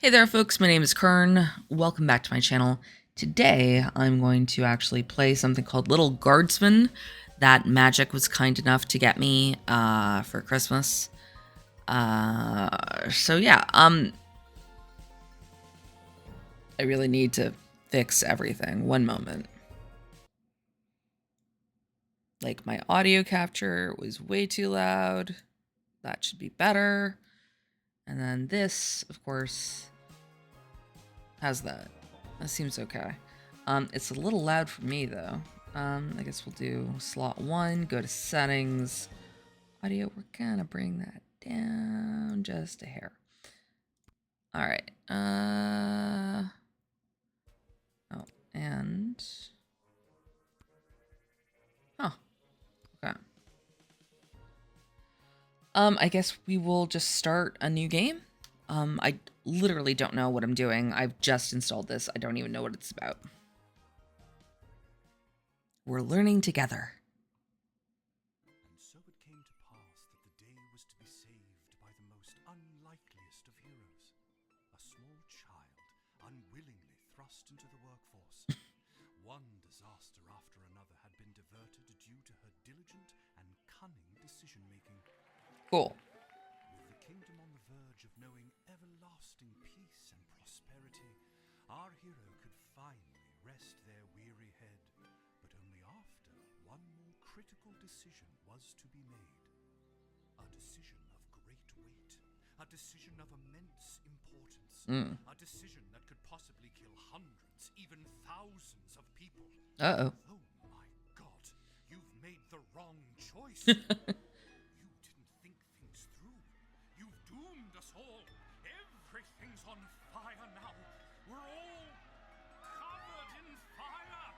Hey there folks, my name is Kurn. Welcome back to my channel. Today I'm going to actually play something called Lil Guardsman that Majik was kind enough to get me for Christmas. So yeah, I really need to fix everything. One moment. Like my audio capture was way too loud. That should be better. And then this, of course, has that. That seems okay. It's a little loud for me though. I guess we'll do slot 1, go to settings. Audio, we're gonna bring that down just a hair. All right. Oh, and okay. I guess we will just start a new game. I literally don't know what I'm doing. I've just installed this. I don't even know what it's about. We're learning together. And so it came to pass that the day was to be saved by the most unlikeliest of heroes, a small child unwillingly thrust into the workforce. One disaster after another had been diverted due to her diligent and cunning decision-making. Cool. With the kingdom on the verge of knowing everlasting peace and prosperity, our hero could finally rest their weary head. But only after one more critical decision was to be made. A decision of great weight. A decision of immense importance. A decision that could possibly kill hundreds, even thousands of people. Uh-oh. Oh my God, you've made the wrong choice. You didn't think things through. You've doomed us all. Everything's on fire now. We're all covered in fire.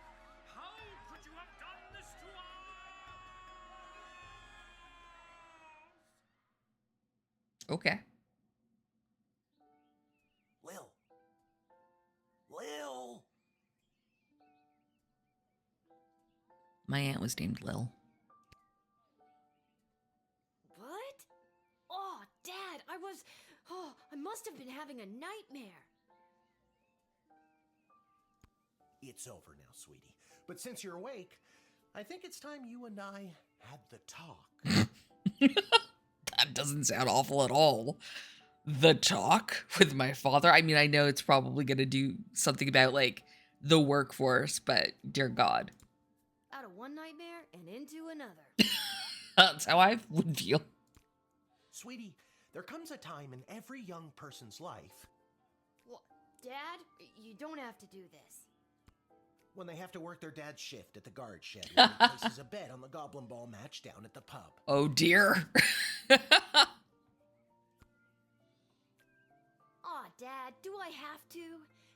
How could you have done this to us? Okay. Lil. My aunt was named Lil. What? Oh, Dad, I must have been having a nightmare. It's over now, sweetie. But since you're awake, I think it's time you and I had the talk. That doesn't sound awful at all. The talk with my father. I mean, I know it's probably going to do something about, like, the workforce, but dear God. Out of one nightmare and into another. That's how I would feel. Sweetie, there comes a time in every young person's life What? Dad, you don't have to do this. when they have to work their dad's shift at the guard shed while he places a bet on the goblin ball match down at the pub. Oh, dear. Aw, Dad, do I have to?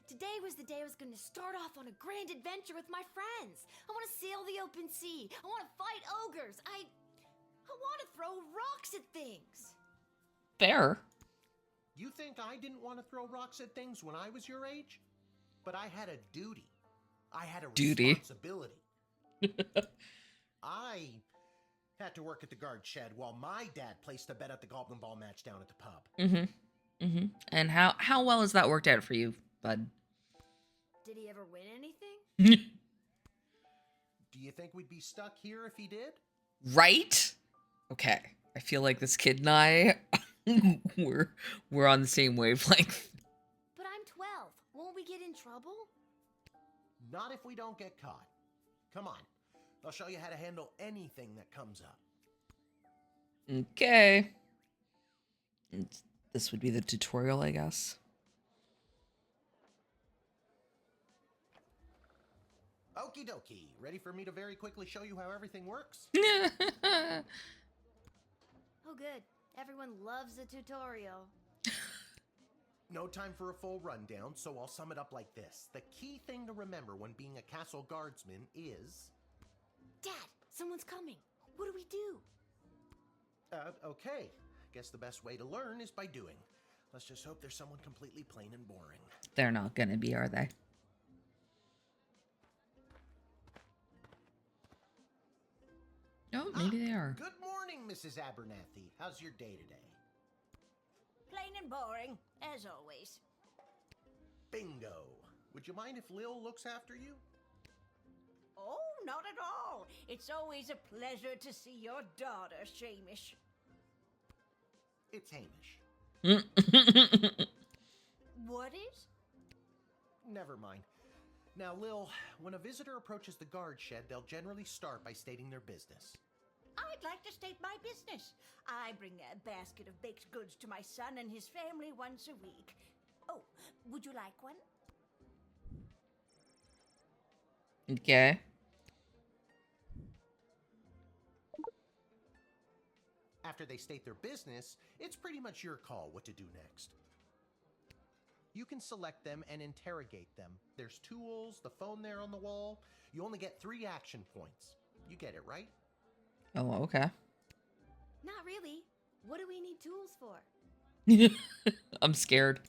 Today was the day I was going to start off on a grand adventure with my friends. I want to sail the open sea. I want to fight ogres. I want to throw rocks at things. Fair. You think I didn't want to throw rocks at things when I was your age? But I had a duty. I had a Duty. responsibility. I had to work at the guard shed while my dad placed a bet at the goblin ball match down at the pub. And how well has that worked out for you, bud? Did he ever win anything? Do you think we'd be stuck here if he did? Right? Okay. I feel like this kid and I we're on the same wavelength. But I'm 12. Won't we get in trouble? Not if we don't get caught. Come on. I'll show you how to handle anything that comes up. Okay. This would be the tutorial, I guess. Okie dokie. Ready for me to very quickly show you how everything works? Oh, good. Everyone loves a tutorial. No time for a full rundown, so I'll sum it up like this. The key thing to remember when being a castle guardsman is... Dad, someone's coming. What do we do? Okay. Guess the best way to learn is by doing. Let's just hope there's someone completely plain and boring. They're not gonna be, are they? Oh, maybe they are. Good morning, Mrs. Abernathy. How's your day today? Plain and boring, as always. Bingo. Would you mind if Lil looks after you? Oh, not at all. It's always a pleasure to see your daughter, Shamish. It's Hamish. What is? Never mind. Now, Lil, when a visitor approaches the guard shed, they'll generally start by stating their business. I'd like to state my business. I bring a basket of baked goods to my son and his family once a week. Oh, would you like one? Okay. After they state their business, it's pretty much your call what to do next. You can select them and interrogate them. There's tools, the phone there on the wall. You only get 3 action points. You get it, right? Oh, okay. Not really. What do we need tools for? I'm scared.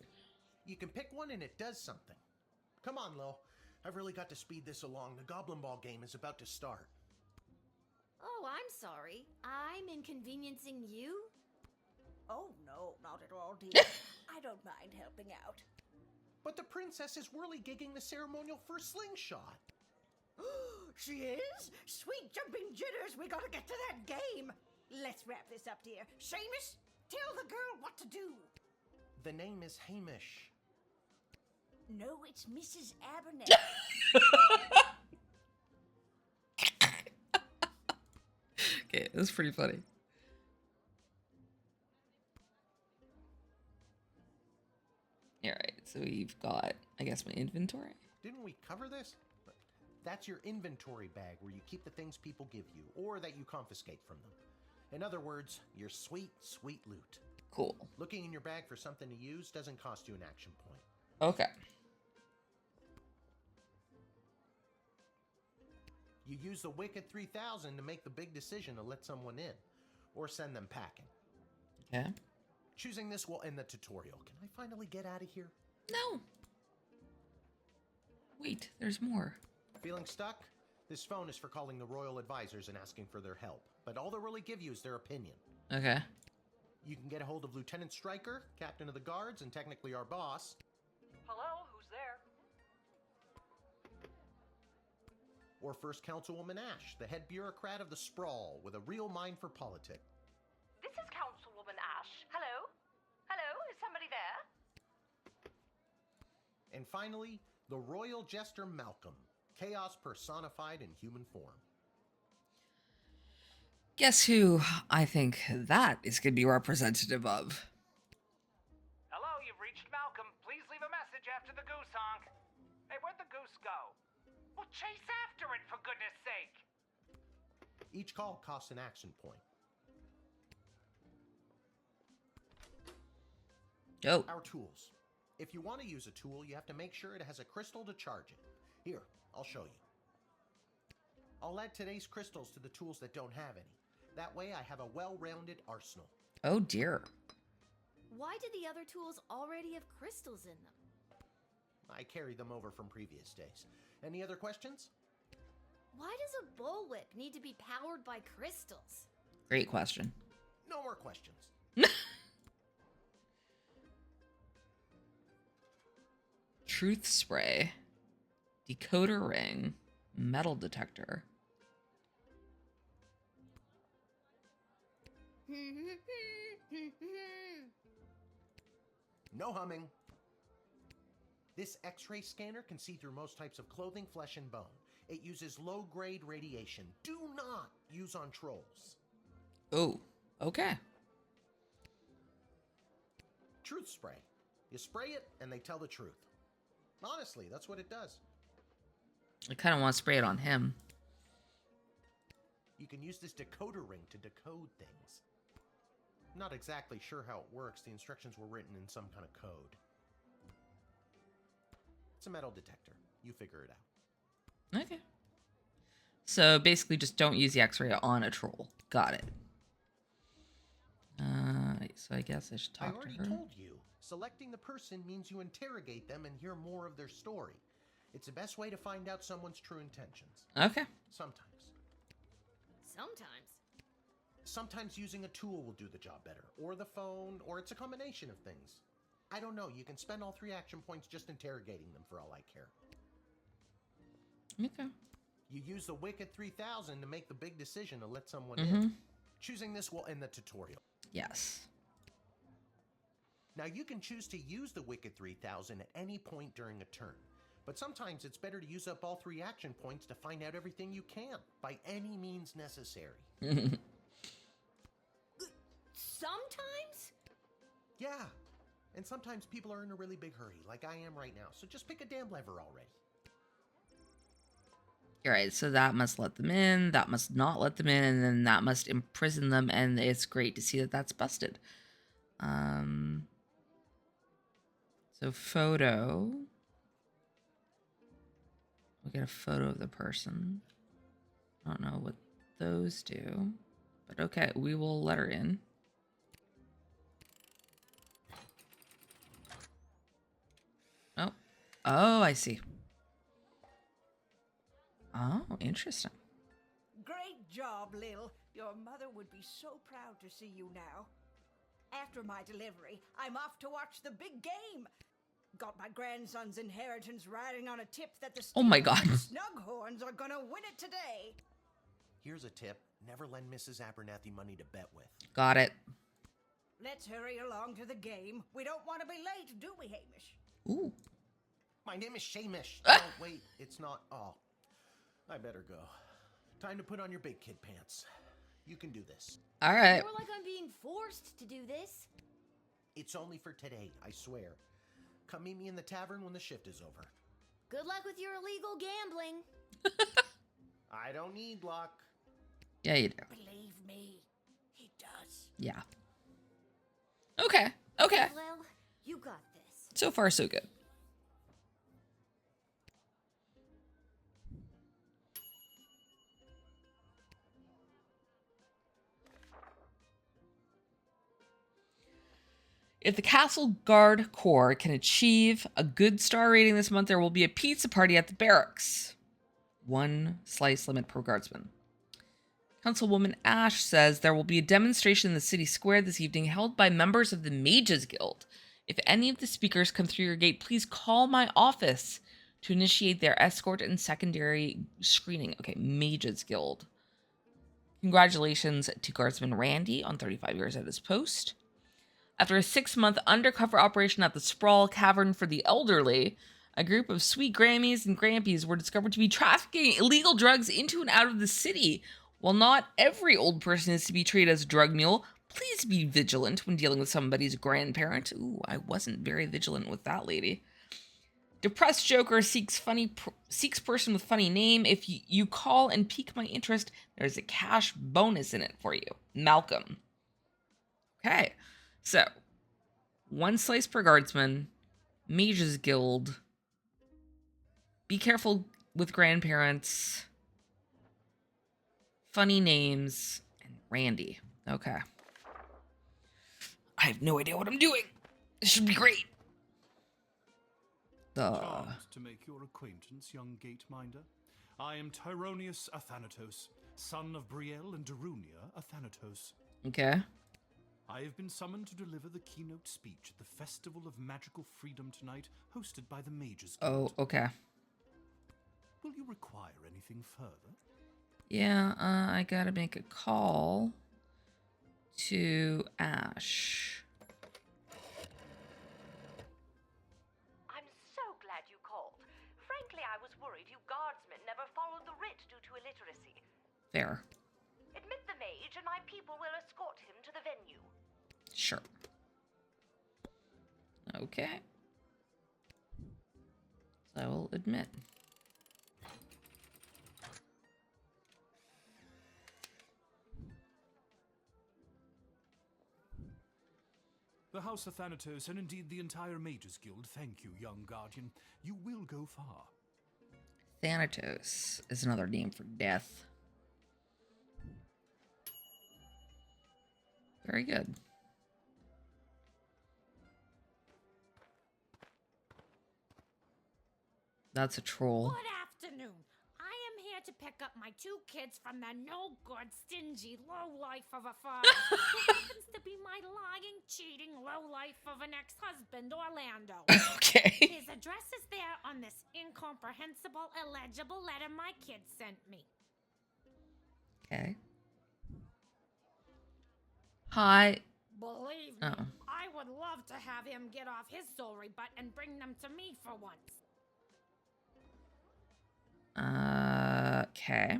You can pick one and it does something. Come on, Lil. I've really got to speed this along. The Goblin Ball game is about to start. Oh, I'm sorry. I'm inconveniencing you? Oh, no, not at all, dear. I don't mind helping out. But the princess is whirly-gigging the ceremonial first slingshot. She is? Sweet jumping jitters, we gotta get to that game. Let's wrap this up, dear. Seamus, tell the girl what to do. The name is Hamish. No, it's Mrs. Abernethy. Okay, that's pretty funny. Alright, so we've got, I guess, my inventory. Didn't we cover this? That's your inventory bag where you keep the things people give you or that you confiscate from them. In other words, your sweet, sweet loot. Cool. Looking in your bag for something to use doesn't cost you an action point. Okay. You use the Wicked 3000 to make the big decision to let someone in or send them packing. Okay. Choosing this will end the tutorial. Can I finally get out of here? No. Wait, there's more. Feeling stuck? This phone is for calling the royal advisors and asking for their help, but all they'll really give you is their opinion. Okay. You can get a hold of Lieutenant Stryker, captain of the guards, and technically our boss. Hello, who's there? Or First Councilwoman Ash, the head bureaucrat of the Sprawl, with a real mind for politics. This is Councilwoman Ash. Hello? Hello, is somebody there? And finally, the royal jester Malcolm, chaos personified in human form. Guess who I think that is going to be representative of? Hello, you've reached Malcolm. Please leave a message after the goose honk. Hey, where'd the goose go? Well, chase after it, for goodness sake. Each call costs an action point. Oh. Our tools. If you want to use a tool, you have to make sure it has a crystal to charge it. Here, I'll show you. I'll add today's crystals to the tools that don't have any. That way I have a well-rounded arsenal. Oh dear. Why did the other tools already have crystals in them? I carried them over from previous days. Any other questions? Why does a bullwhip need to be powered by crystals? Great question. No more questions. Truth spray. Decoder ring. Metal detector. No humming. This X-ray scanner can see through most types of clothing, flesh, and bone. It uses low-grade radiation. Do not use on trolls. Oh, okay. Truth spray. You spray it, and they tell the truth. Honestly, that's what it does. I kind of want to spray it on him. You can use this decoder ring to decode things. Not exactly sure how it works. The instructions were written in some kind of code. It's a metal detector. You figure it out. Okay. So basically just don't use the x-ray on a troll. Got it. So I guess I should I talk to already her. told you. Selecting the person means you interrogate them and hear more of their story. It's the best way to find out someone's true intentions. Okay. Sometimes. Sometimes. Sometimes using a tool will do the job better. Or the phone, or it's a combination of things. I don't know. You can spend all 3 action points just interrogating them for all I care. Okay. You use the Wicked 3000 to make the big decision to let someone in. Choosing this will end the tutorial. Yes. Now you can choose to use the Wicked 3000 at any point during a turn. But sometimes it's better to use up all 3 action points to find out everything you can, by any means necessary. Sometimes? Yeah. And sometimes people are in a really big hurry, like I am right now. So just pick a damn lever already. All right, so that must let them in, that must not let them in, and then that must imprison them, and it's great to see that that's busted. So photo. We'll get a photo of the person. I don't know what those do, but okay, we will let her in. Oh, I see. Oh, interesting. Great job, Lil. Your mother would be so proud to see you now. After my delivery, I'm off to watch the big game. Got my grandson's inheritance riding on a tip that the Oh my God. Snughorns are gonna win it today. Here's a tip. Never lend Mrs. Abernathy money to bet with. Got it. Let's hurry along to the game. We don't want to be late, do we, Hamish? Ooh. My name is Shamish. Oh, wait, it's not. Oh, I better go. Time to put on your big kid pants. You can do this. All right. More like I'm being forced to do this. It's only for today, I swear. Come meet me in the tavern when the shift is over. Good luck with your illegal gambling. I don't need luck. Yeah, you do. Believe me, he does. Yeah. Okay. Okay. Lil, you got this. So far, so good. If the Castle Guard Corps can achieve a good star rating this month, there will be a pizza party at the barracks. 1 slice limit per guardsman. Councilwoman Ash says there will be a demonstration in the city square this evening held by members of the Mages Guild. If any of the speakers come through your gate, please call my office to initiate their escort and secondary screening. Okay, Mages Guild. Congratulations to Guardsman Randy on 35 years at his post. After a 6-month undercover operation at the Sprawl Cavern for the Elderly, a group of sweet Grammies and Grampies were discovered to be trafficking illegal drugs into and out of the city. While not every old person is to be treated as a drug mule, please be vigilant when dealing with somebody's grandparent. Ooh, I wasn't very vigilant with that lady. Depressed Joker seeks person with funny name. If you call and pique my interest, there's a cash bonus in it for you. Malcolm. Okay. So, 1 slice per guardsman, Mages Guild, be careful with grandparents, funny names, and Randy. Okay. I have no idea what I'm doing. This should be great. Charmed to make your acquaintance, young gateminder. I am Tyronius Athanatos, son of Brielle and Darunia Athanatos. Okay. I have been summoned to deliver the keynote speech at the Festival of Magical Freedom tonight, hosted by the Mages Guild. Oh, okay. Will you require anything further? Yeah, I gotta make a call to Ash. I'm so glad you called. Frankly, I was worried you guardsmen never followed the writ due to illiteracy. Fair. Admit the mage, and my people will escort him to the venue. Sure. Okay. So I will admit. The House of Thanatos, and indeed the entire Mages Guild, thank you, young guardian. You will go far. Thanatos is another name for death. Very good. That's a troll. Good afternoon. I am here to pick pick up my 2 kids from the no good, stingy lowlife of a father who happens to be my lying, cheating lowlife of an ex-husband, Orlando. Okay. His address is there on this incomprehensible, illegible letter my kids sent me. Okay. Hi. Believe me, Oh. I would love to have him get off his sorry butt and bring them to me for once. Okay.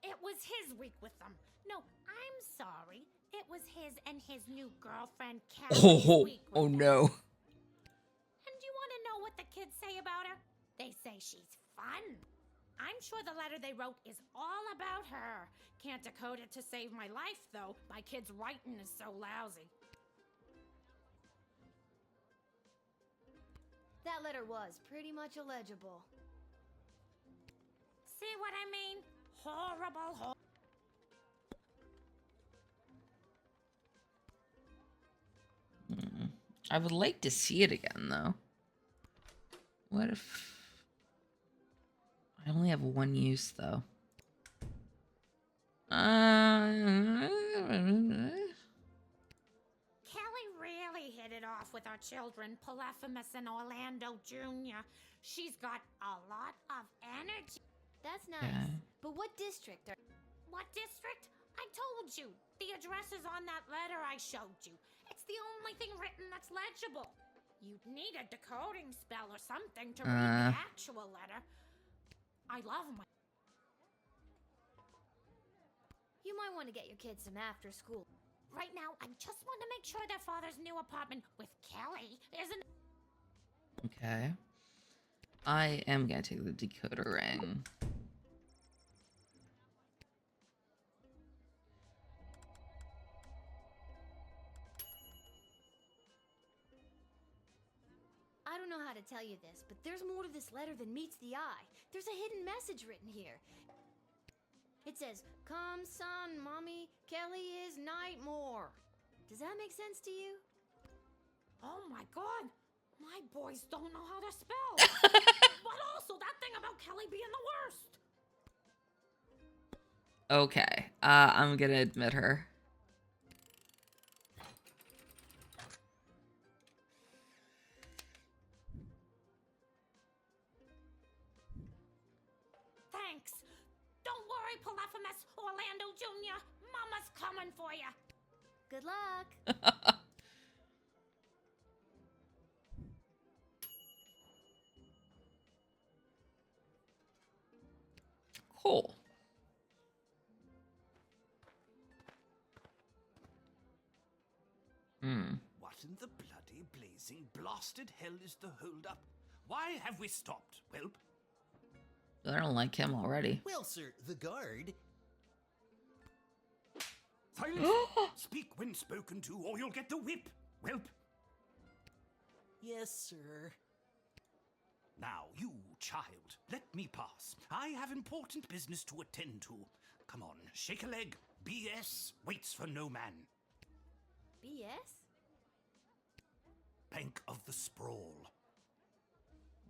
It was his week with them. No, I'm sorry. It was his and his new girlfriend, Carrie's week with them. No. And do you want to know what the kids say about her? They say she's fun. I'm sure the letter they wrote is all about her. Can't decode it to save my life, though. My kid's writing is so lousy. That letter was pretty much illegible. See what I mean? Horrible. I would like to see it again, though. What if... I only have one use, though. Kelly really hit it off with our children, Polyphemus and Orlando Jr. She's got a lot of energy. That's nice. Yeah. But what district are... What district? I told you. The address is on that letter I showed you. It's the only thing written that's legible. You'd need a decoding spell or something to read the actual letter. I love my... You might want to get your kids some after school. Right now, I just want to make sure their father's new apartment with Kelly isn't... Okay. I am gonna take the decoder ring. I don't know how to tell you this, but there's more to this letter than meets the eye. There's a hidden message written here. It says, "Come, son, mommy, Kelly is Nightmare." Does that make sense to you? Oh my god! My boys don't know how to spell! But also, that thing about Kelly being the worst! Okay. I'm gonna admit her. Thanks. Don't worry, Polyphemus, Orlando Jr. Mama's coming for you. Good luck. Cool. What in the bloody blazing blasted hell is the hold-up? Why have we stopped, whelp? I don't like him already. Well, sir, the guard... Silence! Speak when spoken to, or you'll get the whip, whelp. Yes, sir. Now, you, child, let me pass. I have important business to attend to. Come on, shake a leg. BS waits for no man. BS? Bank of the Sprawl.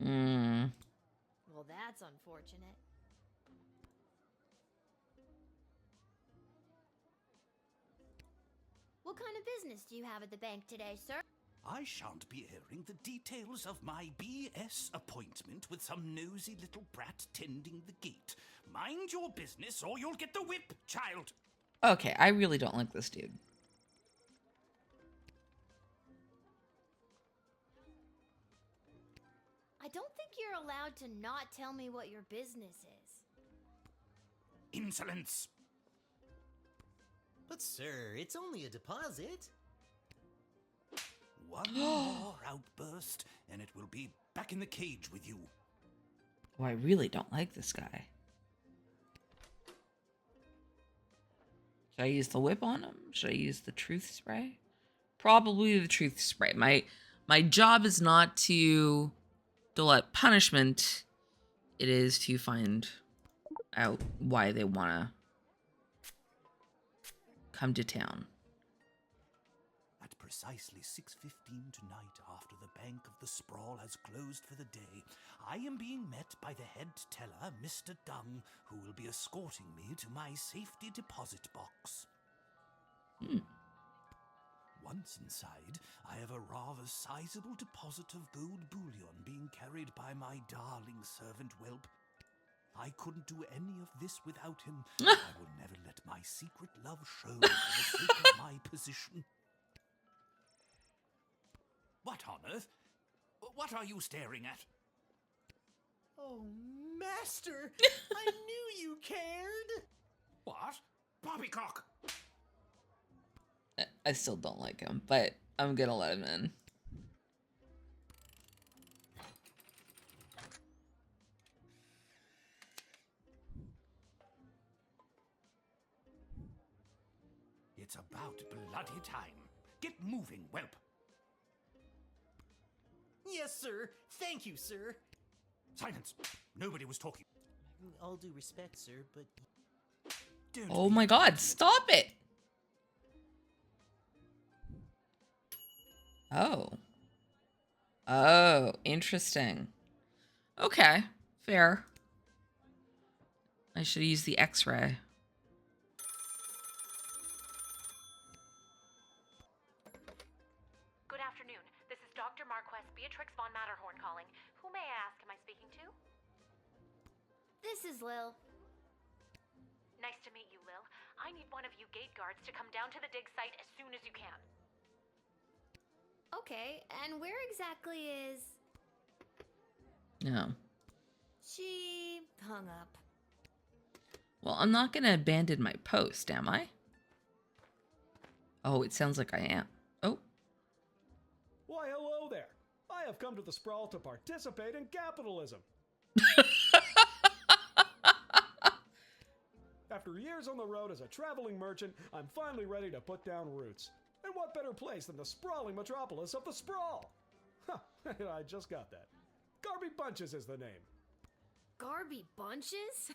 Well, that's unfortunate. What kind of business do you have at the bank today, sir? I shan't be airing the details of my BS appointment with some nosy little brat tending the gate. Mind your business or you'll get the whip, child. Okay, I really don't like this dude. I don't think you're allowed to not tell me what your business is. Insolence. But, sir, it's only a deposit. One more outburst, and it will be back in the cage with you. Oh, I really don't like this guy. Should I use the whip on him? Should I use the truth spray? Probably the truth spray. My job is not to dole out punishment. It is to find out why they want to come to town. At precisely 6:15 tonight, after the Bank of the Sprawl has closed for the day, I am being met by the head teller, Mr. Dung, who will be escorting me to my safety deposit box. Once inside, I have a rather sizable deposit of gold bullion being carried by my darling servant whelp. I couldn't do any of this without him. I will never let my secret love show for the sake of my position. What on earth? What are you staring at? Oh, Master! I knew you cared! What? Poppycock! I still don't like him, but I'm gonna let him in. It's about bloody time. Get moving, whelp. Yes, sir. Thank you, sir. Silence. Nobody was talking. All due respect, sir, but... Don't Oh be my god, ignorant. stop it! Oh. Oh, interesting. Okay, fair. I should use the X-ray. Good afternoon. This is Dr. Marquess Beatrix von Matterhorn calling. Who may I ask am I speaking to? This is Lil. Nice to meet you, Lil. I need one of you gate guards to come down to the dig site as soon as you can. Okay, and where exactly is... No. She hung up. Well, I'm not gonna abandon my post, am I? Oh, it sounds like I am. Oh. Why, hello there. I have come to the Sprawl to participate in capitalism. After years on the road as a traveling merchant, I'm finally ready to put down roots. And what better place than the sprawling metropolis of the Sprawl? Huh, I just got that. Garby Bunches is the name. Garby Bunches?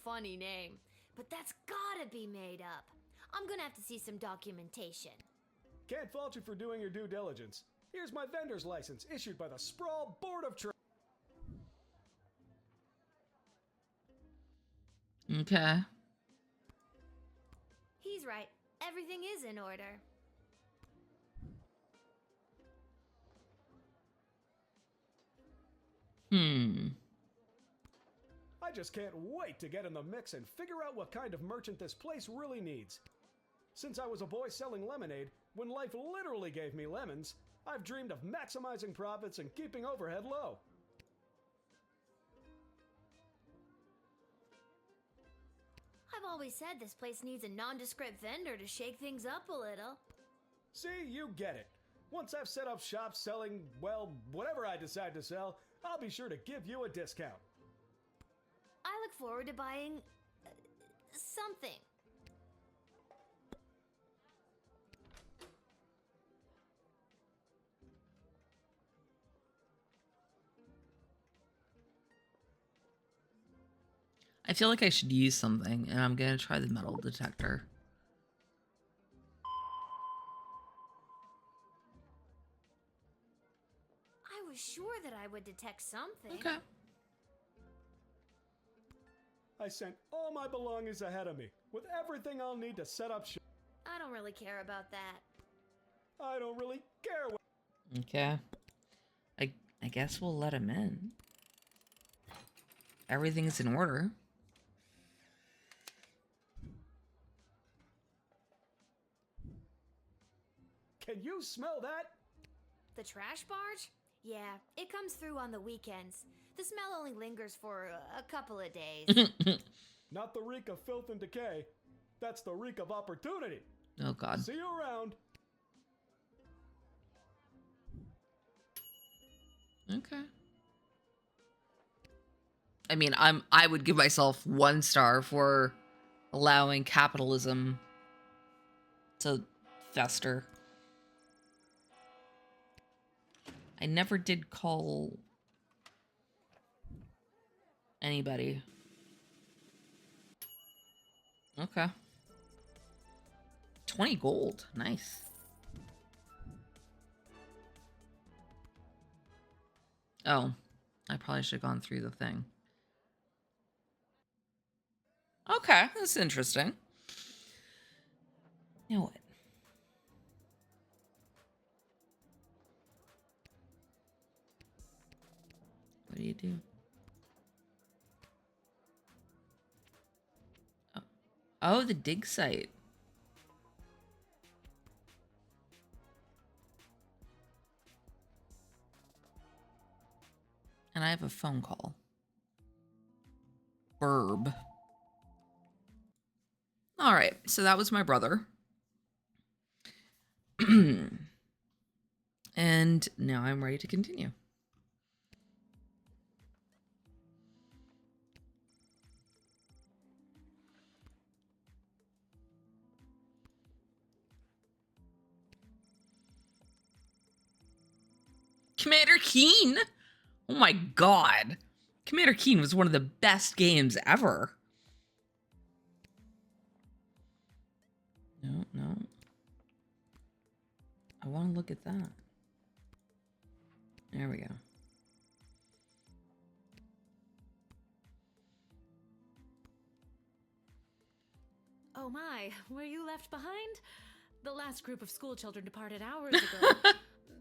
Funny name. But that's gotta be made up. I'm gonna have to see some documentation. Can't fault you for doing your due diligence. Here's my vendor's license issued by the Sprawl Board of Trade. Okay. He's right. Everything is in order. I just can't wait to get in the mix and figure out what kind of merchant this place really needs. Since I was a boy selling lemonade, when life literally gave me lemons, I've dreamed of maximizing profits and keeping overhead low. I've always said this place needs a nondescript vendor to shake things up a little. See, you get it. Once I've set up shop selling, well, whatever I decide to sell, I'll be sure to give you a discount. I look forward to buying... something. I feel like I should use something, and I'm gonna try the metal detector. I was sure that I would detect something. Okay. I sent all my belongings ahead of me, with everything I'll need to set up shop. I don't really care about that. I don't really care what... Okay. I guess we'll let him in. Everything's in order. Can you smell that? The trash barge? Yeah, it comes through on the weekends. The smell only lingers for a couple of days. Not the reek of filth and decay. That's the reek of opportunity. Oh god. See you around. Okay. I mean, I would give myself 1 star for allowing capitalism to fester. I never did call anybody. Okay. 20 gold. Nice. Oh, I probably should have gone through the thing. Okay, that's interesting. Now what? What do you do? Oh, the dig site. And I have a phone call. Burb. All right, so that was my brother. And now I'm ready to continue. Commander Keen? Oh my god. Commander Keen was one of the best games ever. No. I want to look at that. There we go. Oh my, were you left behind? The last group of school children departed hours ago.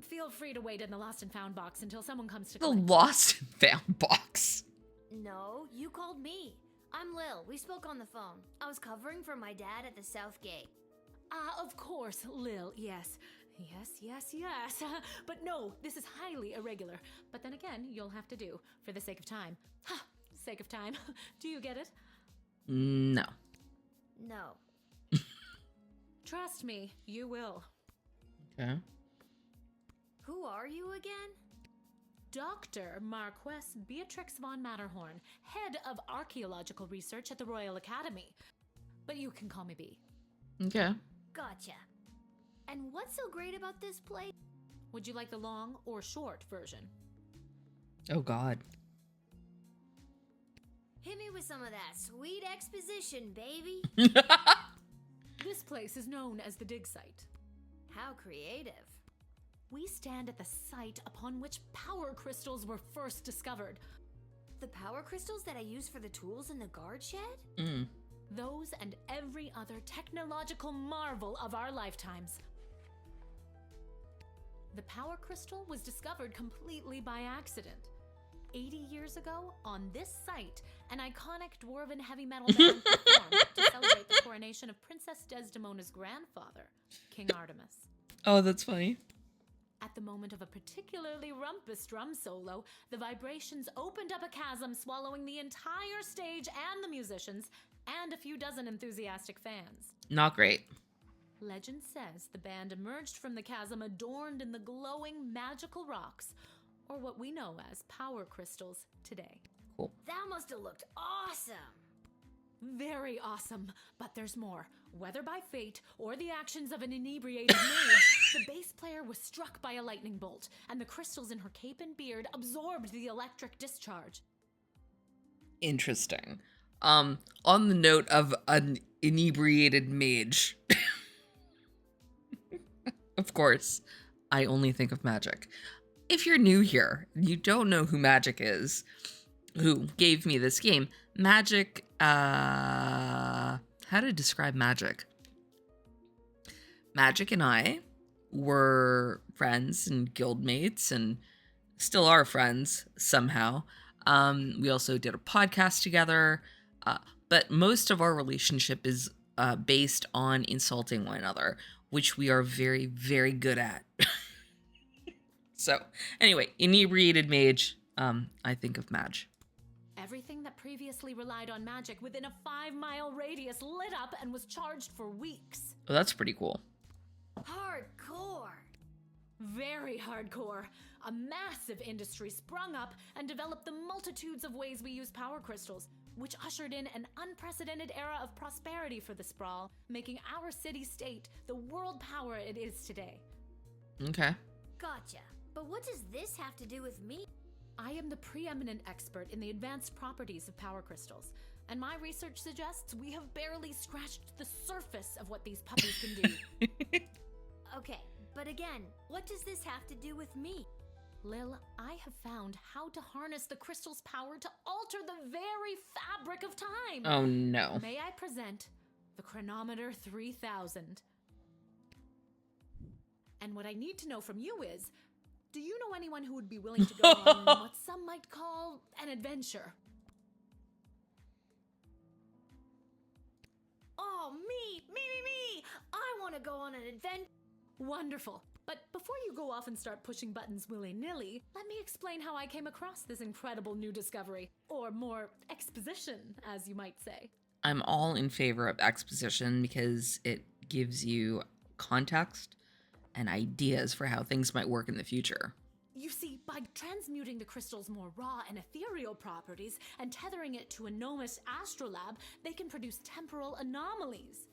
Feel free to wait in the lost and found box until someone comes to collect. The lost and found box. No, you called me. I'm Lil. We spoke on the phone. I was covering for my dad at the South Gate. Of course, Lil, yes. Yes. But no, this is highly irregular. But then again, you'll have to do, for the sake of time. Ha! Sake of time. Do you get it? No. No. Trust me, you will. Okay. Who are you again? Dr. Marquess Beatrix von Matterhorn, head of archaeological research at the Royal Academy. But you can call me B. Okay. Gotcha. And what's so great about this place? Would you like the long or short version? Oh god. Hit me with some of that sweet exposition, baby. This place is known as the dig site. How creative. We stand at the site upon which power crystals were first discovered. The power crystals that I use for the tools in the guard shed? Those and every other technological marvel of our lifetimes. The power crystal was discovered completely by accident. 80 years ago, on this site, an iconic dwarven heavy metal band performed to celebrate the coronation of Princess Desdemona's grandfather, King Artemis. Oh, that's funny. At the moment of a particularly rumpus drum solo, the vibrations opened up a chasm, swallowing the entire stage and the musicians, and a few dozen enthusiastic fans. Not great. Legend says the band emerged from the chasm adorned in the glowing magical rocks, or what we know as power crystals today. Cool. That must have looked awesome. Very awesome, but there's more. Whether by fate or the actions of an inebriated mage, the bass player was struck by a lightning bolt, and the crystals in her cape and beard absorbed the electric discharge. Interesting. On the note of an inebriated mage, of course, I only think of Majik. If you're new here, you don't know who Majik is, who gave me this game. Majik, how to describe Majik? Majik and I were friends and guildmates and still are friends somehow. We also did a podcast together, but most of our relationship is based on insulting one another, which we are very, very good at. So, anyway, inebriated mage, I think of Maj. Everything that previously relied on magic within a 5-mile radius lit up and was charged for weeks. Oh, that's pretty cool. Hardcore. Very hardcore. A massive industry sprung up and developed the multitudes of ways we use power crystals, which ushered in an unprecedented era of prosperity for the sprawl, making our city-state the world power it is today. Okay. Gotcha. But what does this have to do with me? I am the preeminent expert in the advanced properties of power crystals, and my research suggests we have barely scratched the surface of what these puppies can do. Okay, but again, what does this have to do with me? Lil, I have found how to harness the crystal's power to alter the very fabric of time. Oh no. May I present the Chronometer 3000? And what I need to know from you is, do you know anyone who would be willing to go on what some might call an adventure? Oh, me! I want to go on an adventure. Wonderful. But before you go off and start pushing buttons willy-nilly, let me explain how I came across this incredible new discovery. Or more, exposition, as you might say. I'm all in favor of exposition because it gives you context and ideas for how things might work in the future. You see, by transmuting the crystal's more raw and ethereal properties and tethering it to a gnomish astrolabe, they can produce temporal anomalies.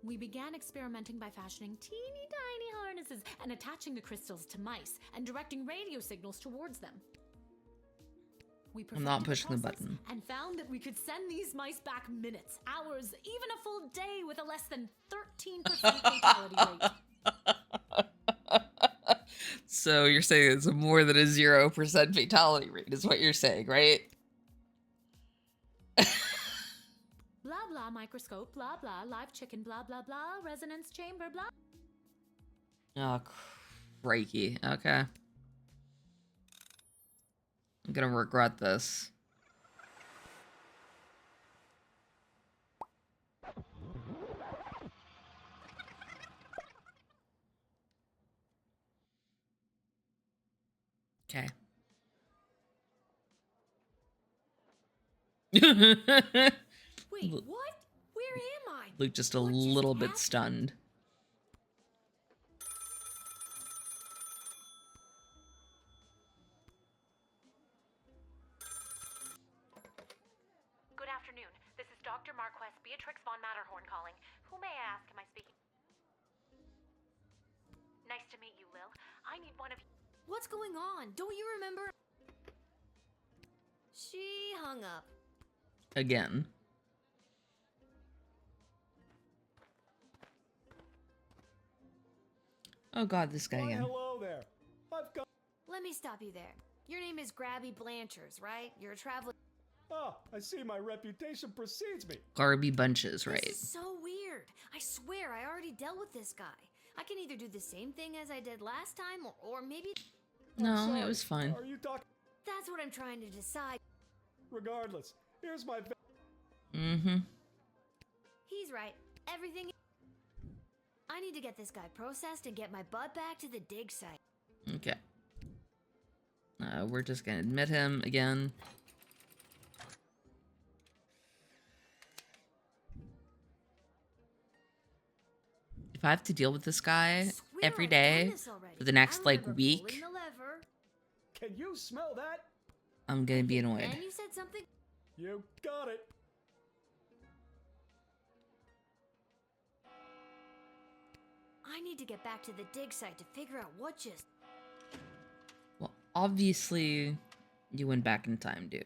We began experimenting by fashioning teeny tiny harnesses and attaching the crystals to mice and directing radio signals towards them. We I'm not perfected pushing the process button. and found that we could send these mice back minutes, hours, even a full day with a less than 13% fatality rate. So you're saying it's more than a 0% fatality rate is what you're saying, right? Blah blah microscope, blah blah live chicken, blah blah blah resonance chamber, blah. Oh, crikey. Okay. I'm gonna regret this. Okay. Wait, what? Where am I? Luke just a What just little bit happened? stunned. Good afternoon. This is Dr. Marquess Beatrix von Matterhorn calling. Who may I ask am I speaking? Nice to meet you, Lil. I need one of you. What's going on? Don't you remember? She hung up. Again. Oh god, this guy Why, again. hello there. I've got... Let me stop you there. Your name is Grabby Blanchers, right? You're a traveler. Ah, I see my reputation precedes me. Garby bunches, right? This is so weird. I swear I already dealt with this guy. I can either do the same thing as I did last time, or maybe... No, Sorry, it was fine. Are you talking... That's what I'm trying to decide. Regardless, here's my... Mm-hmm. He's right. Everything... I need to get this guy processed and get my butt back to the dig site. Okay. We're just gonna admit him again. If I have to deal with this guy Swear every I've done day this already. for the next, I like, remember week, pulling the lever. Can you smell that? I'm gonna be annoyed. And you said something? You got it. I need to get back to the dig site to figure out what just... Well, obviously, you went back in time, dude.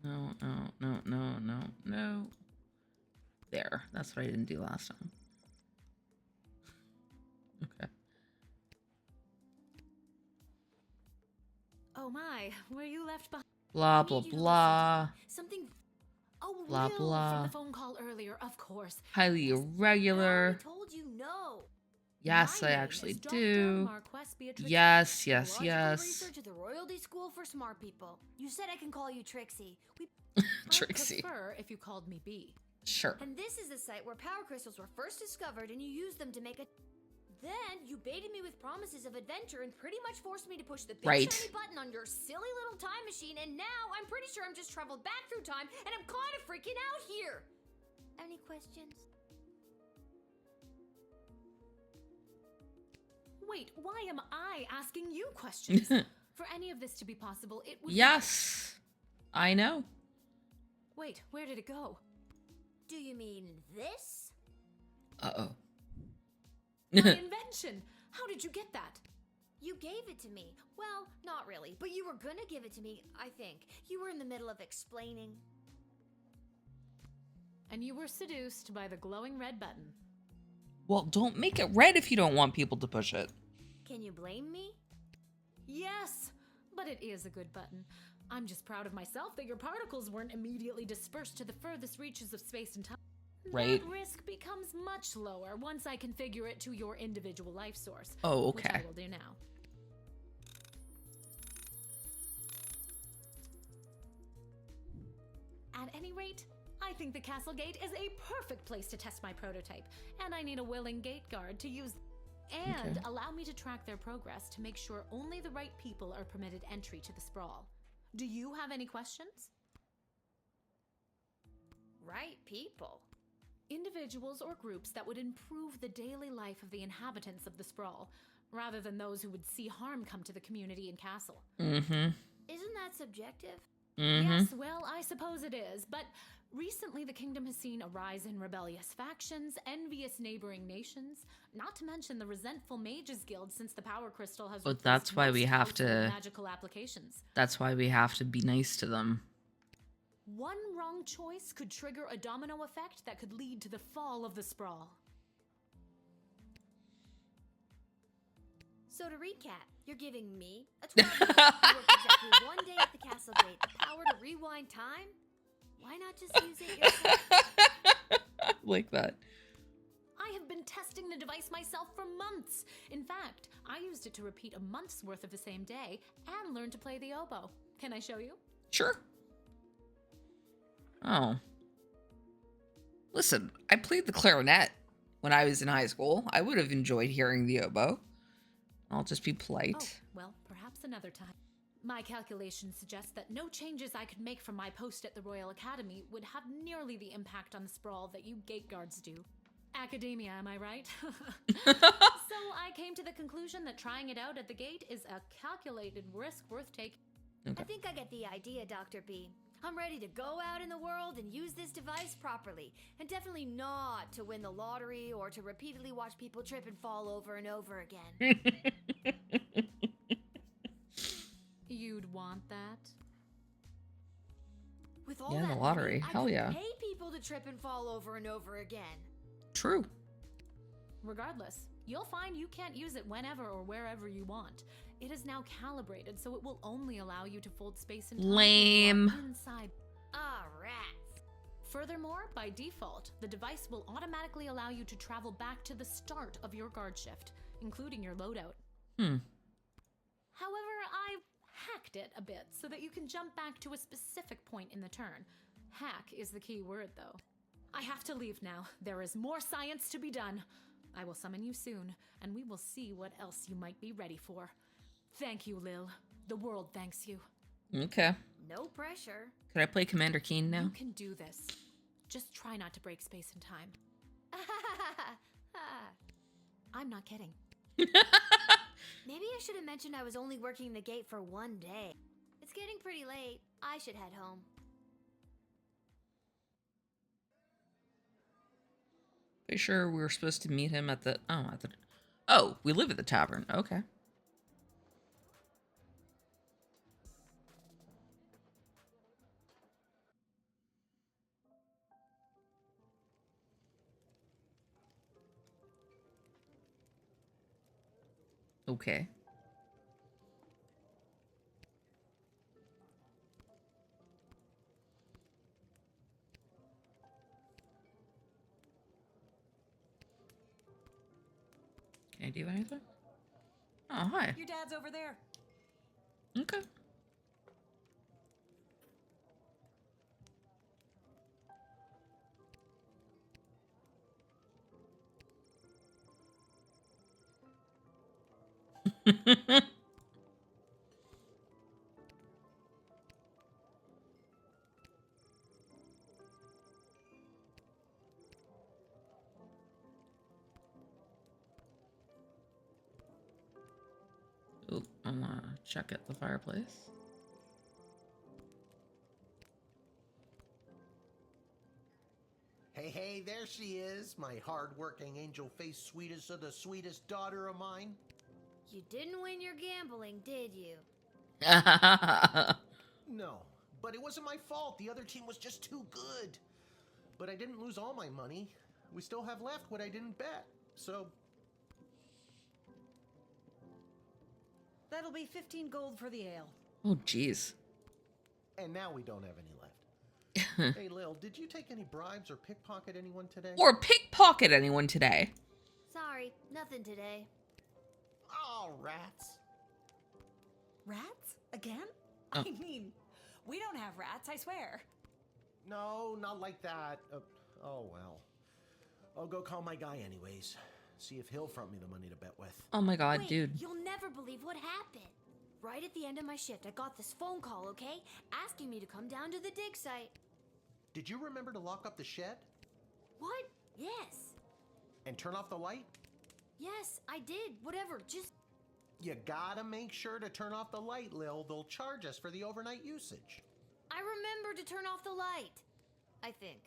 No, no, no, no, no, no. There. That's what I didn't do last time. Okay. Oh my, were you left behind? Blah, I blah, need you to listen to blah. me. Something... Oh, Blah, Lil, blah. From the phone call earlier, of course. Highly I irregular. already told you no. Yes, My I name actually is Dr. do. Marquess Beatrix. Yes, yes, Logical yes. research at the Royalty School for Smart People. You said I can call you Trixie. Trixie. I'd prefer if you called me B. Sure. And this is the site where power crystals were first discovered, and you used them to make a... Then you baited me with promises of adventure and pretty much forced me to push the big Right. shiny button on your silly little time machine, and now I'm pretty sure I'm just traveled back through time, and I'm kind of freaking out here. Any questions? Wait, why am I asking you questions? For any of this to be possible, it would Yes. I know. Wait, where did it go? Do you mean this? Uh-oh. My invention! How did you get that? You gave it to me. Well, not really, but you were gonna give it to me, I think. You were in the middle of explaining. And you were seduced by the glowing red button. Well, don't make it red if you don't want people to push it. Can you blame me? Yes, but it is a good button. I'm just proud of myself that your particles weren't immediately dispersed to the furthest reaches of space and time. Right. That risk becomes much lower once I configure it to your individual life source. Oh, Which okay. I will do now. At any rate, I think the castle gate is a perfect place to test my prototype, and I need a willing gate guard to use and allow me to track their progress to make sure only the right people are permitted entry to the sprawl. Do you have any questions? Right people. Individuals or groups that would improve the daily life of the inhabitants of the sprawl, rather than those who would see harm come to the community and castle. Mm-hmm. Isn't that subjective? Mm-hmm. Yes, well, I suppose it is, but recently the kingdom has seen a rise in rebellious factions, envious neighboring nations, not to mention the resentful mages guild since the power crystal has But that's why we have to magical applications. That's why we have to be nice to them. One wrong choice could trigger a domino effect that could lead to the fall of the sprawl. So to recap, you're giving me, a 12-year-old who worked exactly one day at the castle gate, the power to rewind time? Why not just use it yourself? Like that. I have been testing the device myself for months. In fact, I used it to repeat a month's worth of the same day and learn to play the oboe. Can I show you? Sure. Oh. Listen, I played the clarinet when I was in high school. I would have enjoyed hearing the oboe. I'll just be polite. Oh, well, perhaps another time. My calculations suggest that no changes I could make from my post at the Royal Academy would have nearly the impact on the sprawl that you gate guards do. Academia, am I right? So I came to the conclusion that trying it out at the gate is a calculated risk worth taking. I think I get the idea, Dr. B. I'm ready to go out in the world and use this device properly, and definitely not to win the lottery or to repeatedly watch people trip and fall over and over again. You'd want that? With all Yeah, that the lottery. money, I Hell could yeah. pay people to trip and fall over and over again. True. Regardless, you'll find you can't use it whenever or wherever you want. It is now calibrated, so it will only allow you to fold space and time Lame. inside. Ah, rats. Furthermore, by default, the device will automatically allow you to travel back to the start of your guard shift, including your loadout. However, I hacked it a bit so that you can jump back to a specific point in the turn. Hack is the key word, though. I have to leave now. There is more science to be done. I will summon you soon, and we will see what else you might be ready for. Thank you, Lil. The world thanks you. Okay. No pressure. Could I play Commander Keen now? You can do this. Just try not to break space and time. I'm not kidding. Maybe I should have mentioned I was only working the gate for one day. It's getting pretty late. I should head home. Are you sure we were supposed to meet him at the... Oh, we live at the tavern. Okay. Okay. Can I do anything? Oh, hi. Your dad's over there. Okay. Ooh, I wanna check at the fireplace. Hey, there she is, my hard-working, angel-faced sweetest of the sweetest daughter of mine. You didn't win your gambling, did you? No, but it wasn't my fault. The other team was just too good. But I didn't lose all my money. We still have left what I didn't bet. So... That'll be 15 gold for the ale. Oh, jeez. And now we don't have any left. Hey, Lil, did you take any bribes or pickpocket anyone today? Or pickpocket anyone today? Sorry, nothing today. Oh, rats. Rats? Again? Oh. I mean, we don't have rats, I swear. No, not like that. Oh, well. I'll go call my guy anyways. See if he'll front me the money to bet with. Oh my god, Wait, dude. You'll never believe what happened. Right at the end of my shift, I got this phone call, okay? Asking me to come down to the dig site. Did you remember to lock up the shed? What? Yes. And turn off the light? Yes, I did. Whatever, just... You gotta make sure to turn off the light, Lil. They'll charge us for the overnight usage. I remember to turn off the light. I think.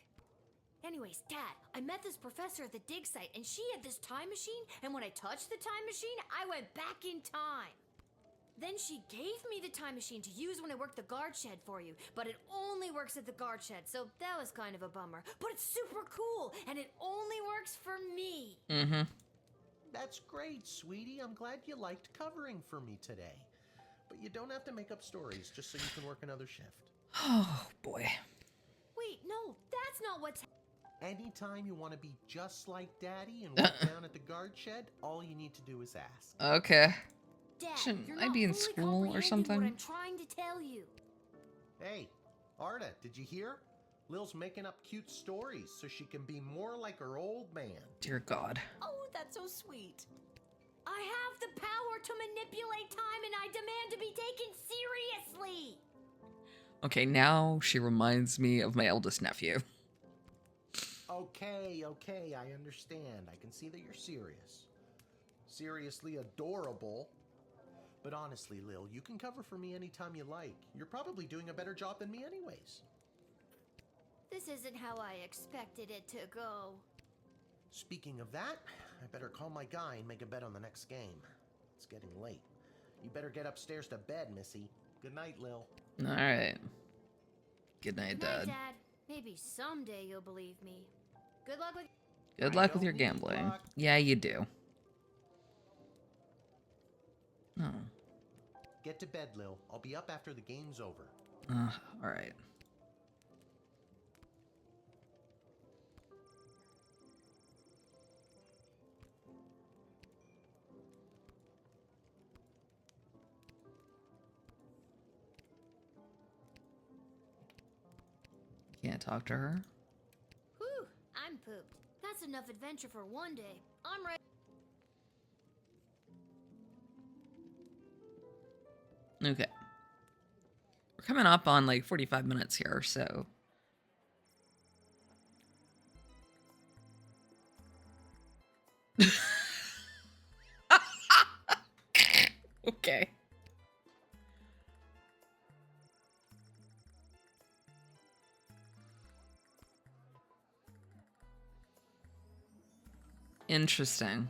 Anyways, Dad, I met this professor at the dig site, and she had this time machine, and when I touched the time machine, I went back in time. Then she gave me the time machine to use when I worked the guard shed for you, but it only works at the guard shed, so that was kind of a bummer. But it's super cool, and it only works for me. Mm-hmm. That's great, sweetie. I'm glad you liked covering for me today. But you don't have to make up stories just so you can work another shift. Oh, boy. Wait, no, that's not what's... Anytime you want to be just like Daddy and work down at the guard shed, all you need to do is ask. Okay. Dad, Shouldn't you're I not be in fully school or comprehending something? What I'm trying to tell you. Hey, Arda, did you hear? Lil's making up cute stories so she can be more like her old man. Dear God. Oh, that's so sweet. I have the power to manipulate time, and I demand to be taken seriously. Okay, now she reminds me of my eldest nephew. Okay, I understand. I can see that you're serious. Seriously adorable. But honestly, Lil, you can cover for me anytime you like. You're probably doing a better job than me anyways. This isn't how I expected it to go. Speaking of that, I better call my guy and make a bet on the next game. It's getting late. You better get upstairs to bed, Missy. Good night, Lil. Alright. Good night, Good night, Dad. Dad. Maybe someday you'll believe me. Good luck with... Good I luck with don't your need gambling. luck. Yeah, you do. Oh. Get to bed, Lil. I'll be up after the game's over. Alright. Can't talk to her. Whew, I'm pooped. That's enough adventure for one day. I'm ready. Okay. We're coming up on like 45 minutes here, so. Okay. Interesting.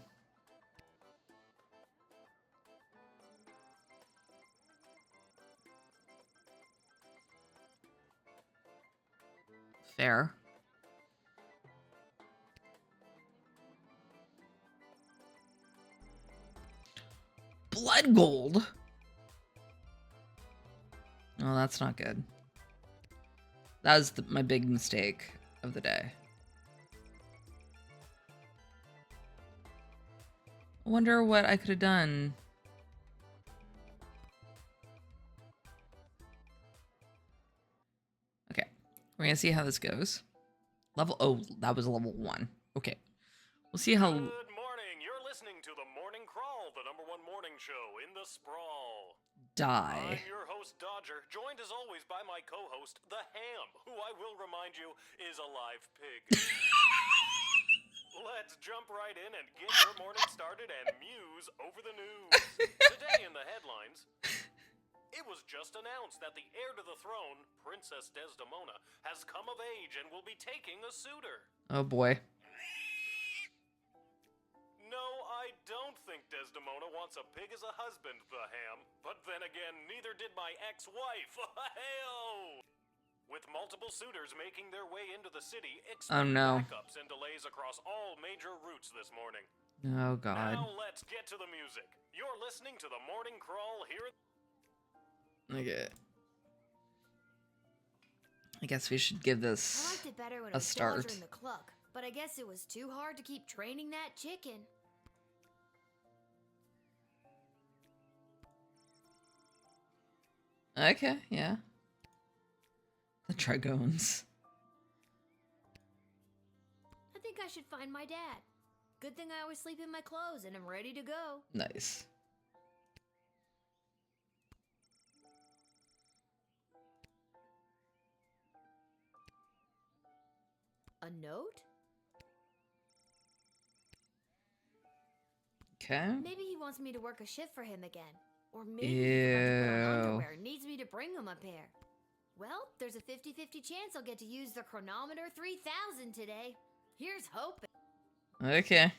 Fair. Blood gold? Oh, that's not good. That was my big mistake of the day. I wonder what I could have done. Okay, we're gonna see how this goes. Oh, that was level 1. Okay, we'll see how. Good morning. You're listening to the Morning Crawl, the #1 morning show in the sprawl. Die. I'm your host, Dodger, joined as always by my co-host, the Ham, who I will remind you is a live pig. Let's jump right in and get your morning started and muse over the news. Today in the headlines, It was just announced that the heir to the throne, Princess Desdemona, has come of age and will be taking a suitor. Oh boy. No, I don't think Desdemona wants a pig as a husband, the ham. But then again, neither did my ex-wife. Hey-oh! With multiple suitors making their way into the city, expect backups and delays across all major routes this morning. Oh God. Now let's get to the music. You're listening to the Morning Crawl here. Okay. I guess we should give this I liked it better when a it was start. Dodger and the Cluck, but I guess it was too hard to keep training that chicken. Okay, yeah. The Trigones. I think I should find my dad. Good thing I always sleep in my clothes and I'm ready to go. Nice. A note? Okay. Maybe he wants me to work a shift for him again. Or maybe he forgot to put on underwear and needs me to bring him a pair. Well, there's a 50-50 chance I'll get to use the chronometer 3000 today. Here's hoping. Okay.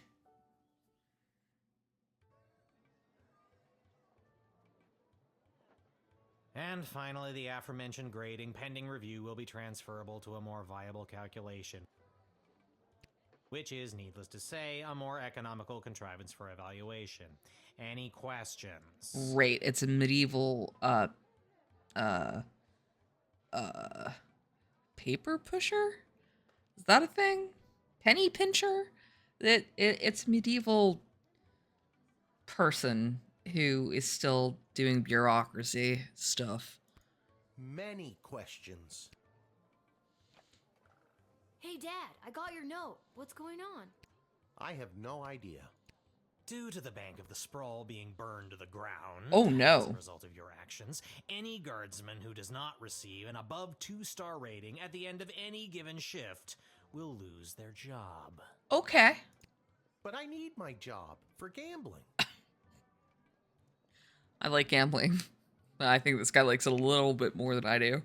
And finally, the aforementioned grading pending review will be transferable to a more viable calculation, which is, needless to say, a more economical contrivance for evaluation. Any questions? Great. It's a medieval paper pusher? Is that a thing? Penny pincher? It's medieval person who is still doing bureaucracy stuff. Many questions. Hey, Dad, I got your note. What's going on? I have no idea. Due to the Bank of the Sprawl being burned to the ground, Oh, no. as a result of your actions, any guardsman who does not receive an above 2-star rating at the end of any given shift will lose their job. Okay. But I need my job for gambling. I like gambling. I think this guy likes it a little bit more than I do.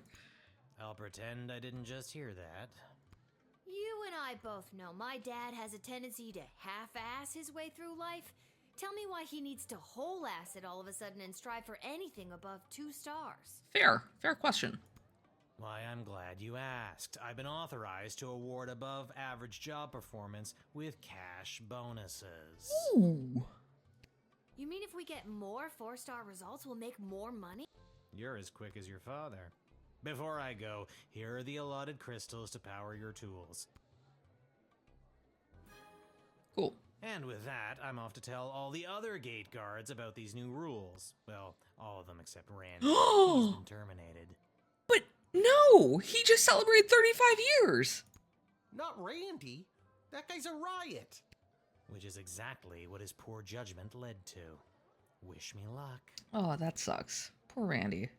I'll pretend I didn't just hear that. You and I both know my dad has a tendency to half-ass his way through life. Tell me why he needs to whole-ass it all of a sudden and strive for anything above 2 stars. Fair question. Why, I'm glad you asked. I've been authorized to award above average job performance with cash bonuses. Ooh. You mean if we get more 4-star results, we'll make more money? You're as quick as your father. Before I go, here are the allotted crystals to power your tools. Cool. And with that, I'm off to tell all the other gate guards about these new rules. Well, all of them except Randy. He's been terminated. But no! He just celebrated 35 years! Not Randy. That guy's a riot. Which is exactly what his poor judgment led to. Wish me luck. Oh, that sucks. Poor Randy.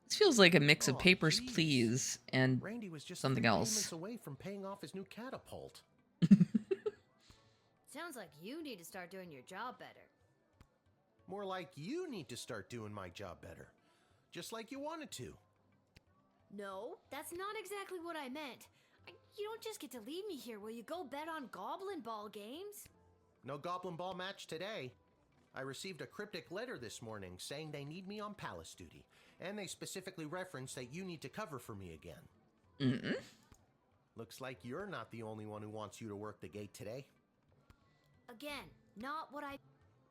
This feels like a mix of Papers, geez. Please and Randy was just something 3 else. payments away from paying off his new catapult. Sounds like you need to start doing your job better. More like you need to start doing my job better. Just like you wanted to. No, that's not exactly what I meant. You don't just get to leave me here. Will you go bet on Goblin Ball games? No Goblin Ball match today. I received a cryptic letter this morning saying they need me on palace duty. And they specifically referenced that you need to cover for me again. Mm-mm. Looks like you're not the only one who wants you to work the gate today. Again, not what I...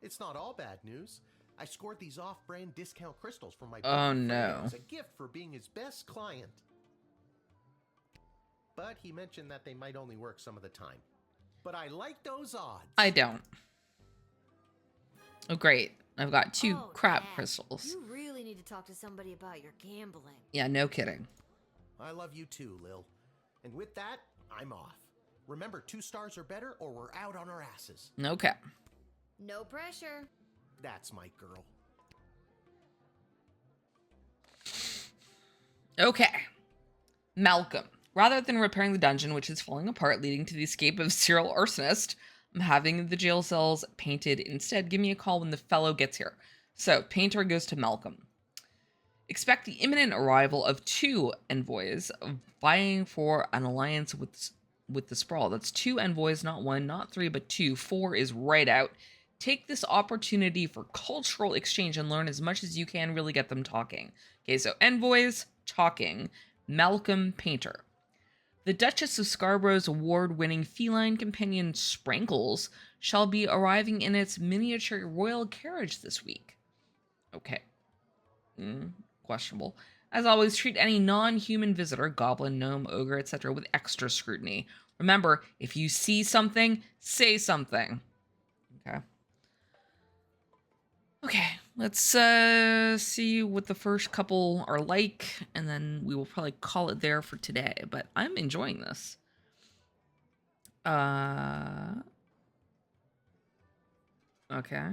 It's not all bad news. I scored these off-brand discount crystals for my Oh, buddy no. Fred as a gift for being his best client. But he mentioned that they might only work some of the time. But I like those odds. I don't. Oh, great. I've got 2 Oh, crap Dad, crystals. You really need to talk to somebody about your gambling. Yeah, no kidding. I love you too, Lil. And with that, I'm off. Remember, 2 stars or better or we're out on our asses. Okay. No pressure. That's my girl. Okay. Malcolm. Rather than repairing the dungeon, which is falling apart, leading to the escape of serial arsonist, I'm having the jail cells painted instead. Give me a call when the fellow gets here. So, Painter goes to Malcolm. Expect the imminent arrival of 2 envoys vying for an alliance with the Sprawl. That's 2 envoys, not 1, not 3, but 2. 4 is right out. Take this opportunity for cultural exchange and learn as much as you can, really get them talking. Okay, so envoys, talking. Malcolm, Painter. The Duchess of Scarborough's award-winning feline companion Sprankles shall be arriving in its miniature royal carriage this week. Okay. Questionable. As always, treat any non-human visitor, goblin, gnome, ogre, etc., with extra scrutiny. Remember, if you see something, say something. Okay. Okay, let's see what the first couple are like, and then we will probably call it there for today. But I'm enjoying this. Okay.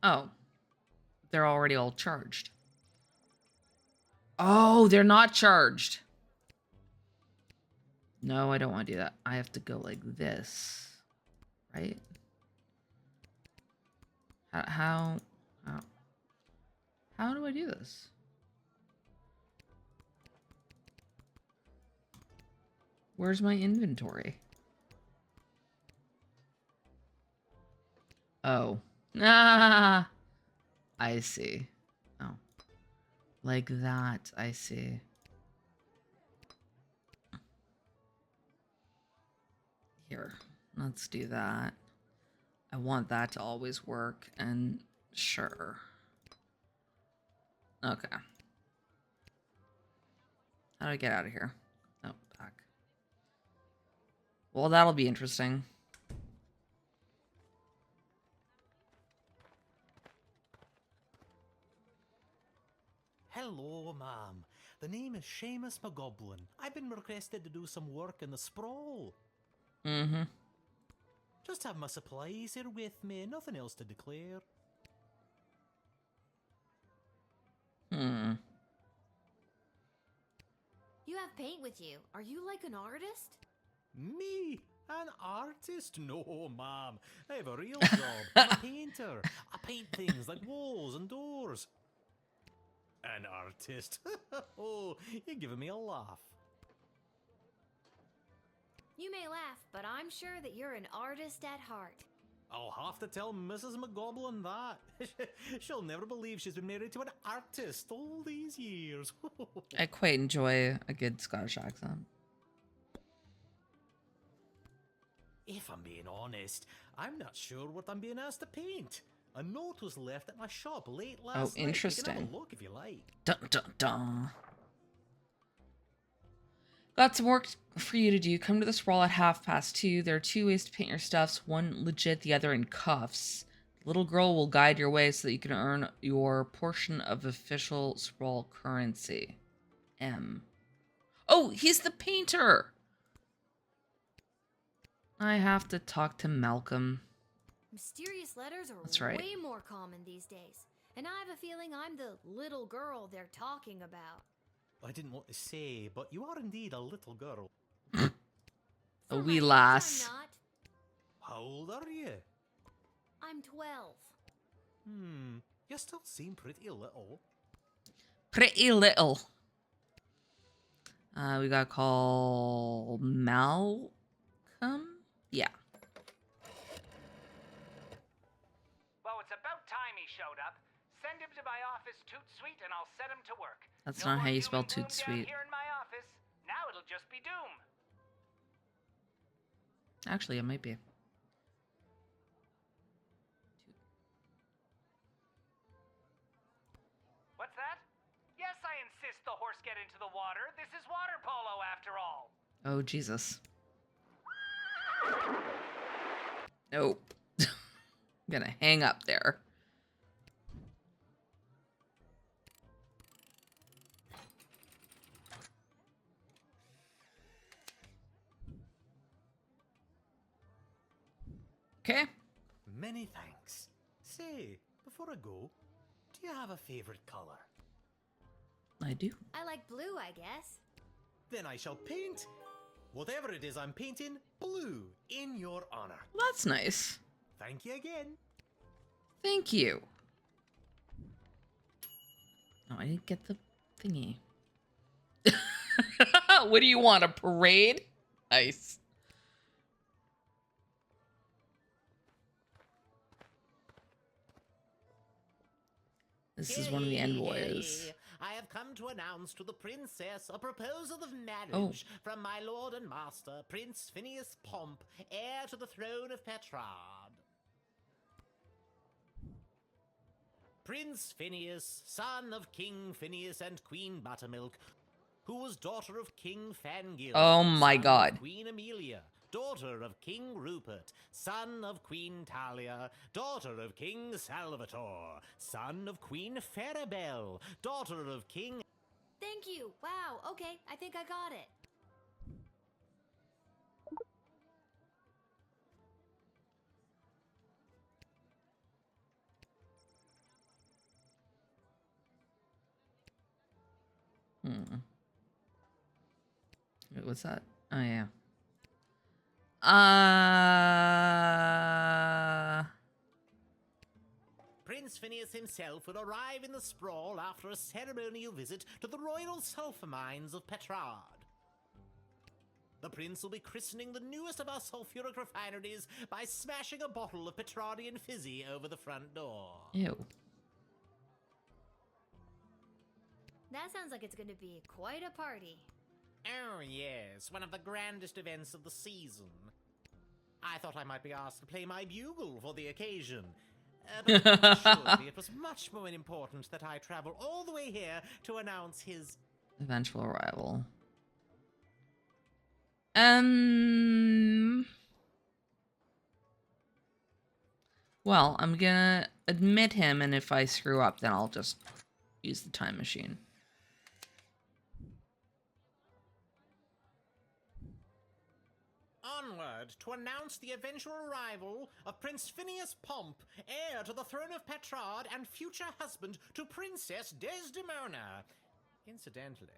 Oh. They're already all charged. Oh, they're not charged. No, I don't want to do that. I have to go like this. Right? How do I do this? Where's my inventory? Oh. Ah! I see. Oh. Like that, I see. Here, let's do that. I want that to always work, and sure. Okay. How do I get out of here? Oh, back. Well, that'll be interesting. Hello, ma'am. The name is Seamus McGoblin. I've been requested to do some work in the Sprawl. Mm-hmm. Just have my supplies here with me, nothing else to declare. You have paint with you. Are you like an artist? Me? An artist? No, ma'am. I have a real job. I'm a painter. I paint things like walls and doors. An artist? Oh, you're giving me a laugh. You may laugh, but I'm sure that you're an artist at heart. I'll have to tell Mrs. McGoblin that. She'll never believe she's been married to an artist all these years. I quite enjoy a good Scottish accent. If I'm being honest, I'm not sure what I'm being asked to paint. A note was left at my shop late last night. Interesting. You can have a look if you like. Dun dun dun. Got some work for you to do. Come to the Sprawl at 2:30. There are 2 ways to paint your stuffs. One legit, the other in cuffs. The little girl will guide your way so that you can earn your portion of official Sprawl currency. M. Oh, he's the painter! I have to talk to Malcolm. Mysterious letters are That's right. way more common these days. And I have a feeling I'm the little girl they're talking about. I didn't want to say, but you are indeed a little girl. A wee lass. I'm not. How old are you? I'm 12. You still seem pretty little. Pretty little. We gotta call Malcolm? Yeah. Well, it's about time he showed up. Send him to my office toot sweet and I'll set him to work. That's No not how more you spell doom and toot gloom down sweet. Here in my office. Now it'll just be doom. Actually, it might be. What's that? Yes, I insist the horse get into the water. This is water polo after all. Oh, Jesus. Nope. I'm gonna hang up there. Okay. Many thanks. Say, before I go, do you have a favorite color? I do. I like blue, I guess. Then I shall paint Whatever it is I'm painting, blue, in your honor. That's nice. Thank you again. Thank you. Oh, I didn't get the thingy. What do you want, a parade? Nice. This is one of the envoys. I have come to announce to the princess a proposal of marriage from my lord and master, Prince Phineas Pomp, heir to the throne of Petrard. Prince Phineas, son of King Phineas and Queen Buttermilk, who was daughter of King Fangil. Oh my son God. of Queen Amelia, daughter of King Rupert, son of Queen Talia, daughter of King Salvatore, son of Queen Farabelle, daughter of King... Thank you. Wow, okay, I think I got it. Wait, what's that? Oh, yeah. Prince Phineas himself will arrive in the sprawl after a ceremonial visit to the royal sulphur mines of Petrard. The prince will be christening the newest of our sulphuric refineries by smashing a bottle of Petrardian fizzy over the front door. Ew. That sounds like it's gonna be quite a party. Oh, yes, one of the grandest events of the season. I thought I might be asked to play my bugle for the occasion. But surely it was much more important that I travel all the way here to announce his... Eventual arrival. Well, I'm gonna admit him, and if I screw up, then I'll just use the time machine. Onward to announce the eventual arrival of Prince Phineas Pomp, heir to the throne of Petrard and future husband to Princess Desdemona. Incidentally,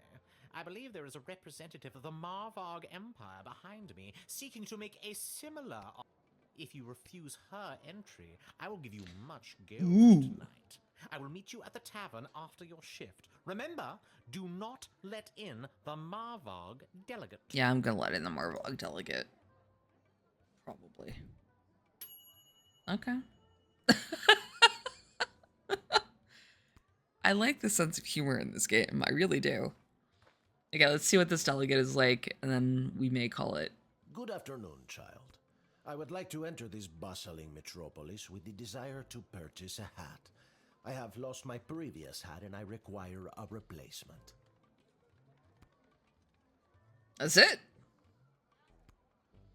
I believe there is a representative of the Marvog Empire behind me seeking to make a similar... If you refuse her entry, I will give you much gold tonight. I will meet you at the tavern after your shift. Remember, do not let in the Marvog delegate. Yeah, I'm gonna let in the Marvog delegate. Probably. Okay. I like the sense of humor in this game. I really do. Okay, let's see what this delegate is like, and then we may call it. Good afternoon, child. I would like to enter this bustling metropolis with the desire to purchase a hat. I have lost my previous hat and I require a replacement. That's it.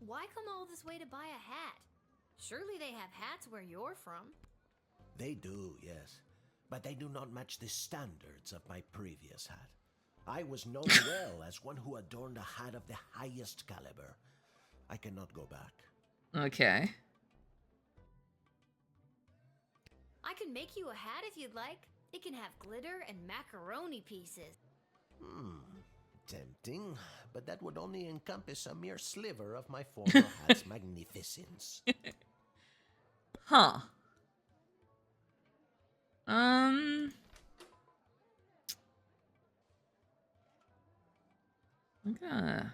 Why come all this way to buy a hat? Surely they have hats where you're from. They do, yes. But they do not match the standards of my previous hat. I was known well as one who adorned a hat of the highest caliber. I cannot go back. Okay. I can make you a hat if you'd like. It can have glitter and macaroni pieces. Tempting, but that would only encompass a mere sliver of my former hat's magnificence. Huh. I'm gonna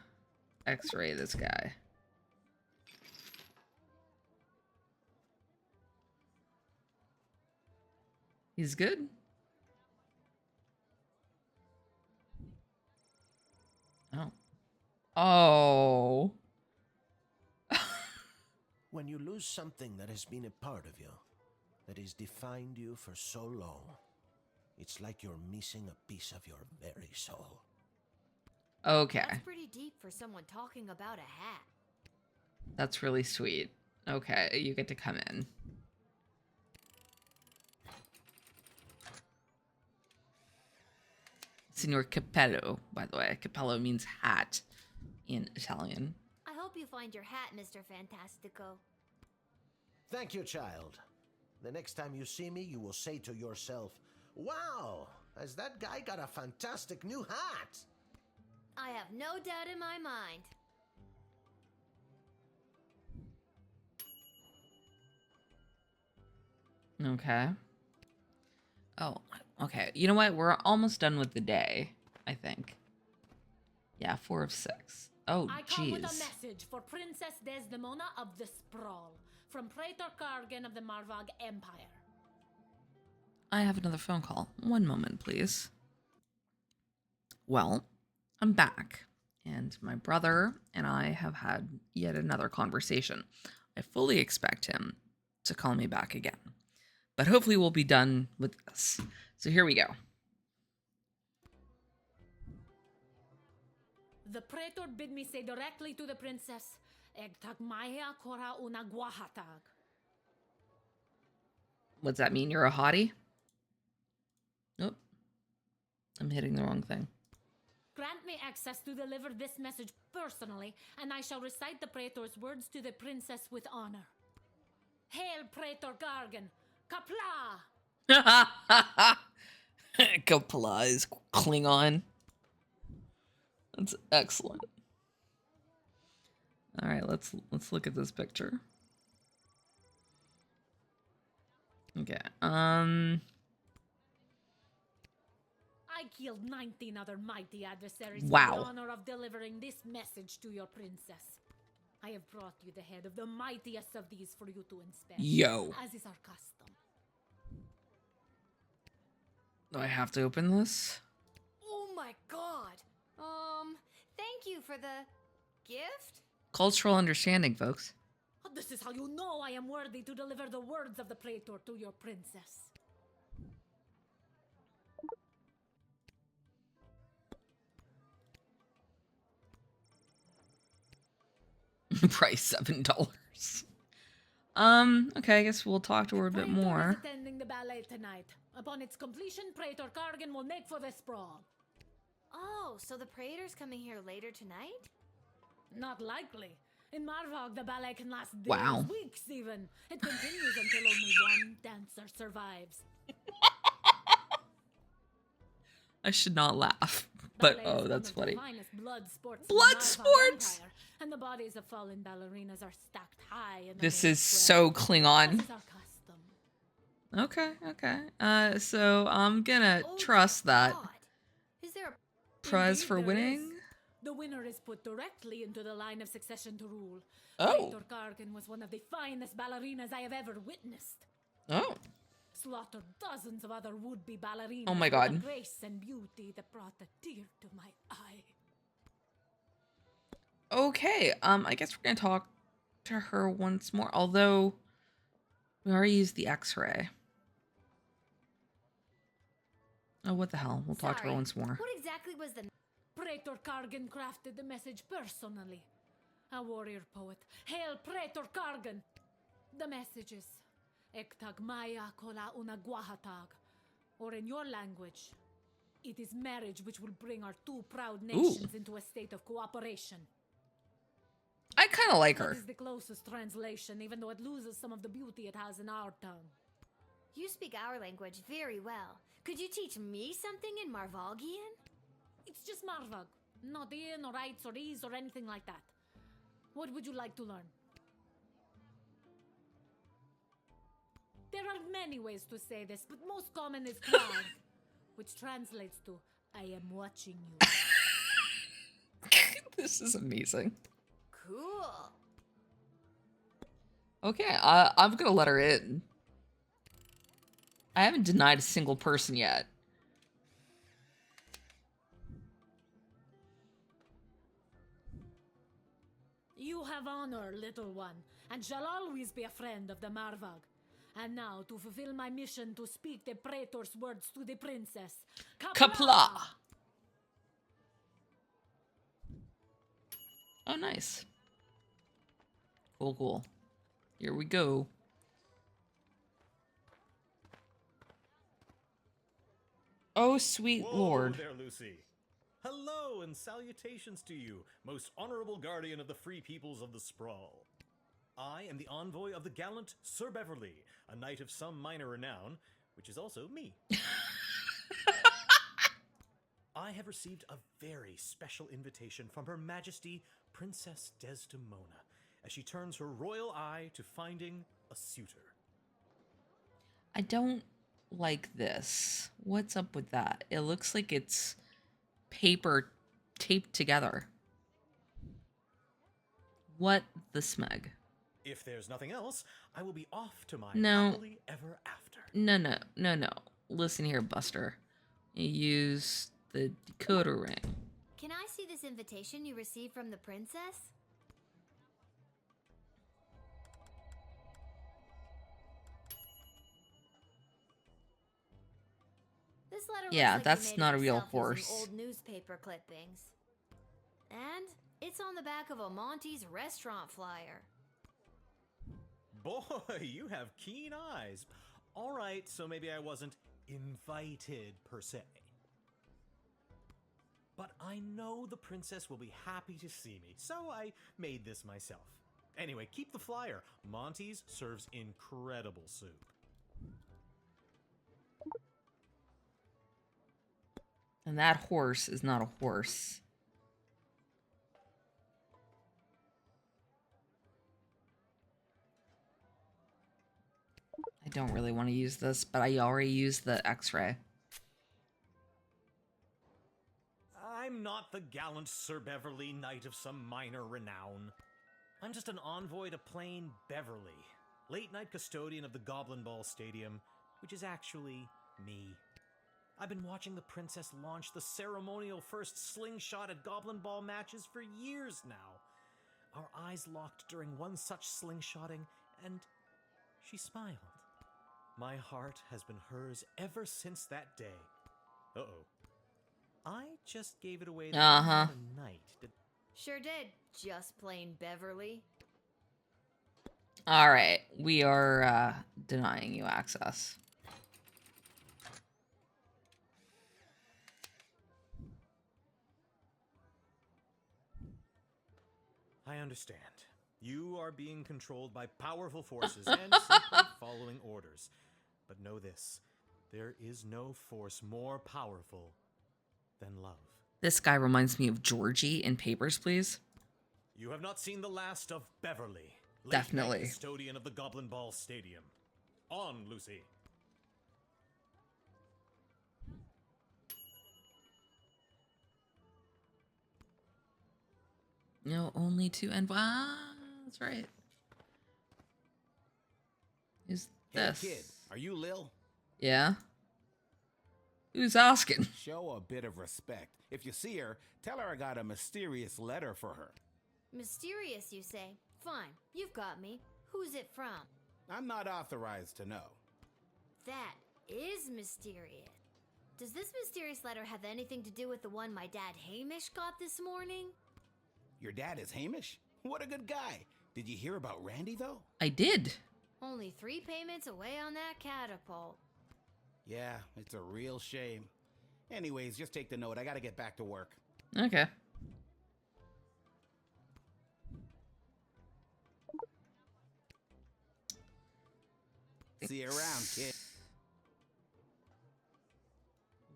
X-ray this guy. He's good. Oh. Oh. When you lose something that has been a part of you, that has defined you for so long, it's like you're missing a piece of your very soul. Okay. That's pretty deep for someone talking about a hat. That's really sweet. Okay, you get to come in. Signor Capello, by the way. Capello means hat in Italian. I hope you find your hat, Mr. Fantastico. Thank you, child. The next time you see me, you will say to yourself, "Wow, has that guy got a fantastic new hat?" I have no doubt in my mind. Okay. Oh, okay. You know what? We're almost done with the day, I think. Yeah, 4 of 6. Oh, I come with a jeez. message for Princess Desdemona of the Sprawl from Praetor Kargan of the Marvog Empire. I have another phone call. One moment, please. Well, I'm back, and my brother and I have had yet another conversation. I fully expect him to call me back again, but hopefully we'll be done with this. So here we go. The Praetor bid me say directly to the princess, Egtag Maya Kora una Guahatag. What's that mean? You're a hottie? Nope. I'm hitting the wrong thing. Grant me access to deliver this message personally, and I shall recite the Praetor's words to the princess with honor. Hail, Praetor Gargan! Kapla! Kapla is Klingon. That's excellent. All right, let's look at this picture. Okay. I killed 19 other mighty adversaries Wow. for the honor of delivering this message to your princess. I have brought you the head of the mightiest of these for you to inspect. Yo. As is our custom. Do I have to open this? Oh my god. Thank you for the gift? Cultural understanding, folks. This is how you know I am worthy to deliver the words of the Praetor to your princess. Price $7. Okay, I guess we'll talk to her a bit Praetor more. is attending the ballet tonight. Upon its completion, Praetor Kargan will make for the sprawl. Oh, so the Praetor's coming here later tonight? Not likely. In Marvog, the ballet can last days, Wow. weeks even. It continues until only one dancer survives. I should not laugh, but Ballet is oh, one that's of the funny. finest blood sports in Blood the Marvog sports! Empire, and the bodies of fallen ballerinas are stacked high in the This main is square. so Klingon. This is our custom. Okay. So I'm gonna trust that. God. Is there a Prize Indeed, for there winning? is. The winner is put directly into the line of succession to rule. Oh. Praetor Kargan was one of the finest ballerinas I have ever witnessed. Oh. Slaughtered dozens of other would-be ballerinas Oh my with God. a grace and beauty that brought a tear to my eye. Okay, I guess we're gonna talk to her once more, although we already used the X-ray. Oh, what the hell? We'll talk to her Sorry, once more. What exactly was the... Praetor Kargan crafted the message personally. A warrior poet. Hail Praetor Kargan! The message is Ektag Maya Kola una Guahatag. Or in your language, it is marriage which will bring our two proud nations into a state of cooperation. I kind of like That her. is the closest translation, even though it loses some of the beauty it has in our tongue. You speak our language very well. Could you teach me something in Marvogian? It's just Marvog. Not in or rights or ease or anything like that. What would you like to learn? There are many ways to say this, but most common is Krag, which translates to, I am watching you. This is amazing. Cool. Okay, I'm gonna let her in. I haven't denied a single person yet. You have honor, little one, and shall always be a friend of the Marvog. And now, to fulfill my mission to speak the Praetor's words to the princess. Kapla! Oh, nice. Cool. Here we go. Oh, sweet Whoa lord. there, Lucy. Hello and salutations to you, most honorable guardian of the free peoples of the Sprawl. I am the envoy of the gallant Sir Beverly, a knight of some minor renown, which is also me. I have received a very special invitation from Her Majesty Princess Desdemona, as she turns her royal eye to finding a suitor. I don't like this. What's up with that? It looks like it's paper taped together. What the smeg? If there's nothing else, I will be off to my No. happily ever after. No. Listen here, Buster. You use the decoder ring. Can I see this invitation you received from the princess? This letter Yeah, looks like that's you made not it a real yourself using horse. old newspaper clippings. And it's on the back of a Monty's restaurant flyer. Boy, you have keen eyes. All right, so maybe I wasn't invited per se. But I know the princess will be happy to see me, so I made this myself. Anyway, keep the flyer. Monty's serves incredible soup. And that horse is not a horse. I don't really want to use this, but I already used the X-ray. I'm not the gallant Sir Beverly, knight of some minor renown. I'm just an envoy to plain Beverly, late-night custodian of the Goblin Ball Stadium, which is actually me. I've been watching the princess launch the ceremonial first slingshot at Goblin Ball matches for years now. Our eyes locked during one such slingshotting, and she smiled. My heart has been hers ever since that day. Uh-oh. I just gave it away the other night. Sure did. Just plain Beverly. All right, we are denying you access. I understand. You are being controlled by powerful forces and simply following orders. But know this, there is no force more powerful than love. This guy reminds me of Georgie in Papers, Please. You have not seen the last of Beverly, Definitely. late-night custodian of the Goblin Ball Stadium. On, Lucy. No, only two and that's right. Who's this? Hey kid, are you Lil? Yeah. Who's asking? Show a bit of respect. If you see her, tell her I got a mysterious letter for her. Mysterious, you say? Fine, you've got me. Who's it from? I'm not authorized to know. That is mysterious. Does this mysterious letter have anything to do with the one my dad Hamish got this morning? Your dad is Hamish? What a good guy. Did you hear about Randy, though? I did. Only 3 payments away on that catapult. Yeah, it's a real shame. Anyways, just take the note. I gotta get back to work. Okay. See you around, kid.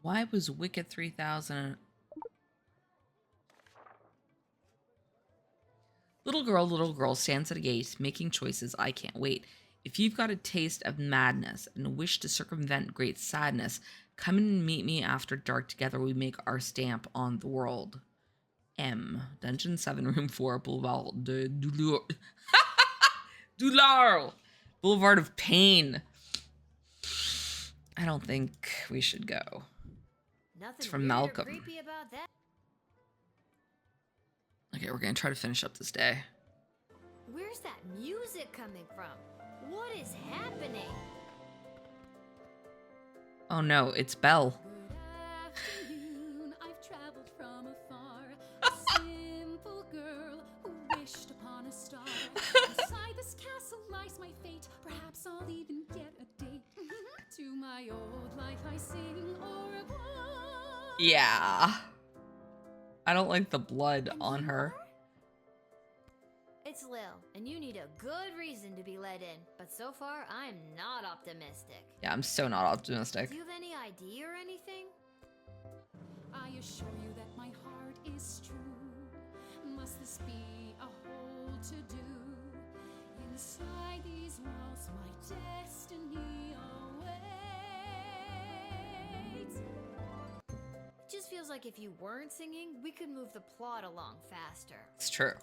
Why was Wicked 3000? Little girl stands at a gate, making choices. I can't wait. If you've got a taste of madness and a wish to circumvent great sadness, come and meet me after dark. Together we make our stamp on the world. M. Dungeon 7, Room 4, Boulevard de Douleur. Douleur! Boulevard of Pain. I don't think we should go. Nothing It's from weird or Malcolm. creepy about that. Okay, we're gonna try to finish up this day. Where's that music coming from? What is happening? Oh no, it's Belle. Afternoon, I've traveled from afar, a simple girl who wished upon a star. Inside this castle lies my fate. Perhaps I'll even get a date. To my old life I sing au revoir. Yeah. I don't like the blood on her. It's Lil, and you need a good reason to be let in. But so far, I'm not optimistic. Yeah, I'm so not optimistic. Do you have any ID or anything? I assure you that my heart is true. Must this be a whole to-do? Inside these walls, my destiny awaits. Just feels like if you weren't singing, we could move the plot along faster. It's true.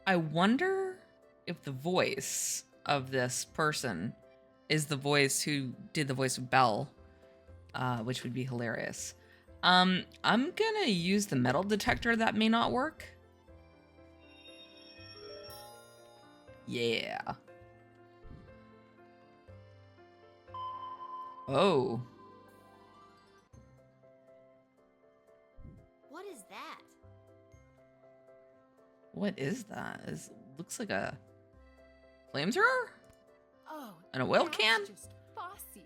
I wonder if the voice of this person is the voice who did the voice of Belle, which would be hilarious. I'm gonna use the metal detector. That may not work. Yeah. Oh. What is that? What is that? Looks like a flamethrower? Oh, And a oil that's can? just Fossy.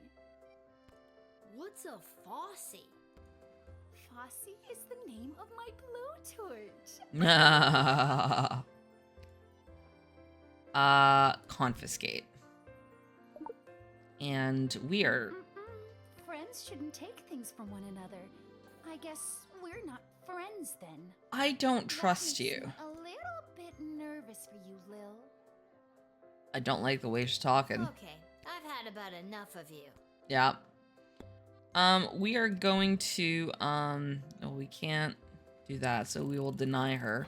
What's a Fossy? Fossy is the name of my blowtorch. Confiscate. And we are... Friends shouldn't take things from one another. I guess we're not friends then. I don't trust That makes you. me a little bit nervous for you, Lil. I don't like the way she's talking. Okay, I've had about enough of you. Yeah. We are going to, oh, we can't do that, so we will deny her.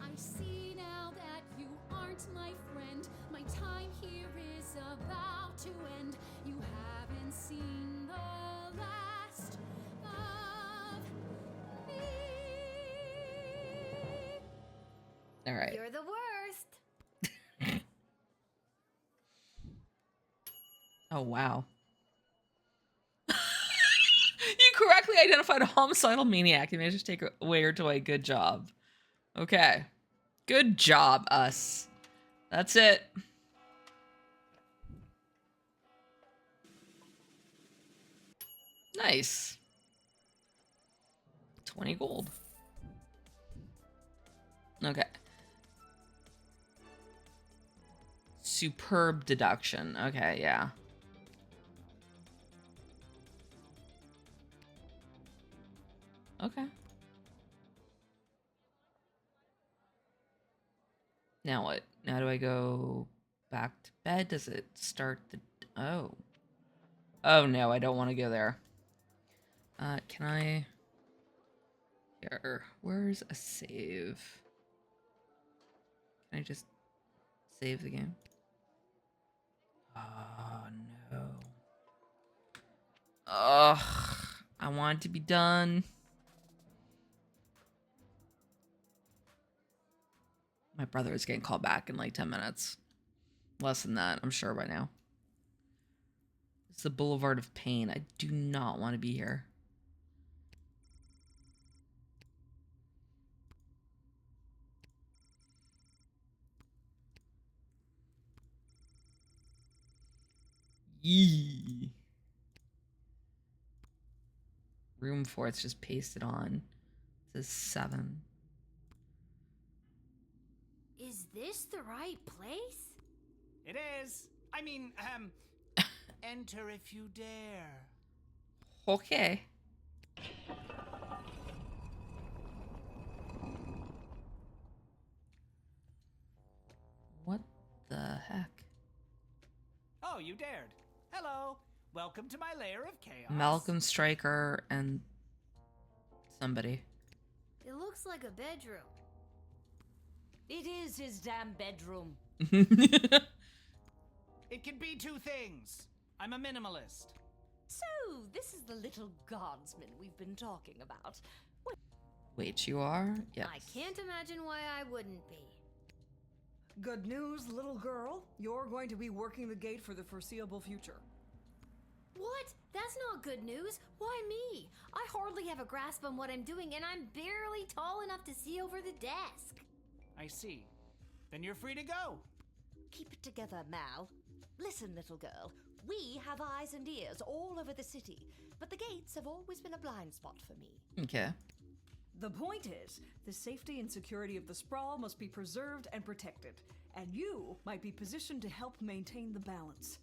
I see now that you aren't my friend. My time here is about to end. You haven't seen the last of me. All right. You're the worst. Oh, wow. You correctly identified a homicidal maniac. You managed to take away her toy. Good job. Okay. Good job, us. That's it. Nice. 20 gold. Okay. Superb deduction. Okay, yeah. Okay. Now what? Now do I go back to bed? Does it start the... Oh. Oh no, I don't want to go there. Can I... Here. Where's a save? Can I just save the game? Oh no. Ugh. I want it to be done. My brother is getting called back in like 10 minutes. Less than that, I'm sure by now. It's the Boulevard of Pain. I do not want to be here. Yee. Room 4, it's just pasted on. It says 7. Is this the right place? It is. I mean, enter if you dare. Okay. What the heck? Oh, you dared. Hello. Welcome to my lair of chaos. Malcolm Stryker and somebody. It looks like a bedroom. It is his damn bedroom. It can be two things. I'm a minimalist. So, this is the little guardsman we've been talking about. Wait, you are? Yes. I can't imagine why I wouldn't be. Good news, little girl. You're going to be working the gate for the foreseeable future. What? That's not good news. Why me? I hardly have a grasp on what I'm doing, and I'm barely tall enough to see over the desk. I see. Then you're free to go. Keep it together, Mal. Listen, little girl. We have eyes and ears all over the city, but the gates have always been a blind spot for me. Okay. The point is, the safety and security of the sprawl must be preserved and protected, and you might be positioned to help maintain the balance.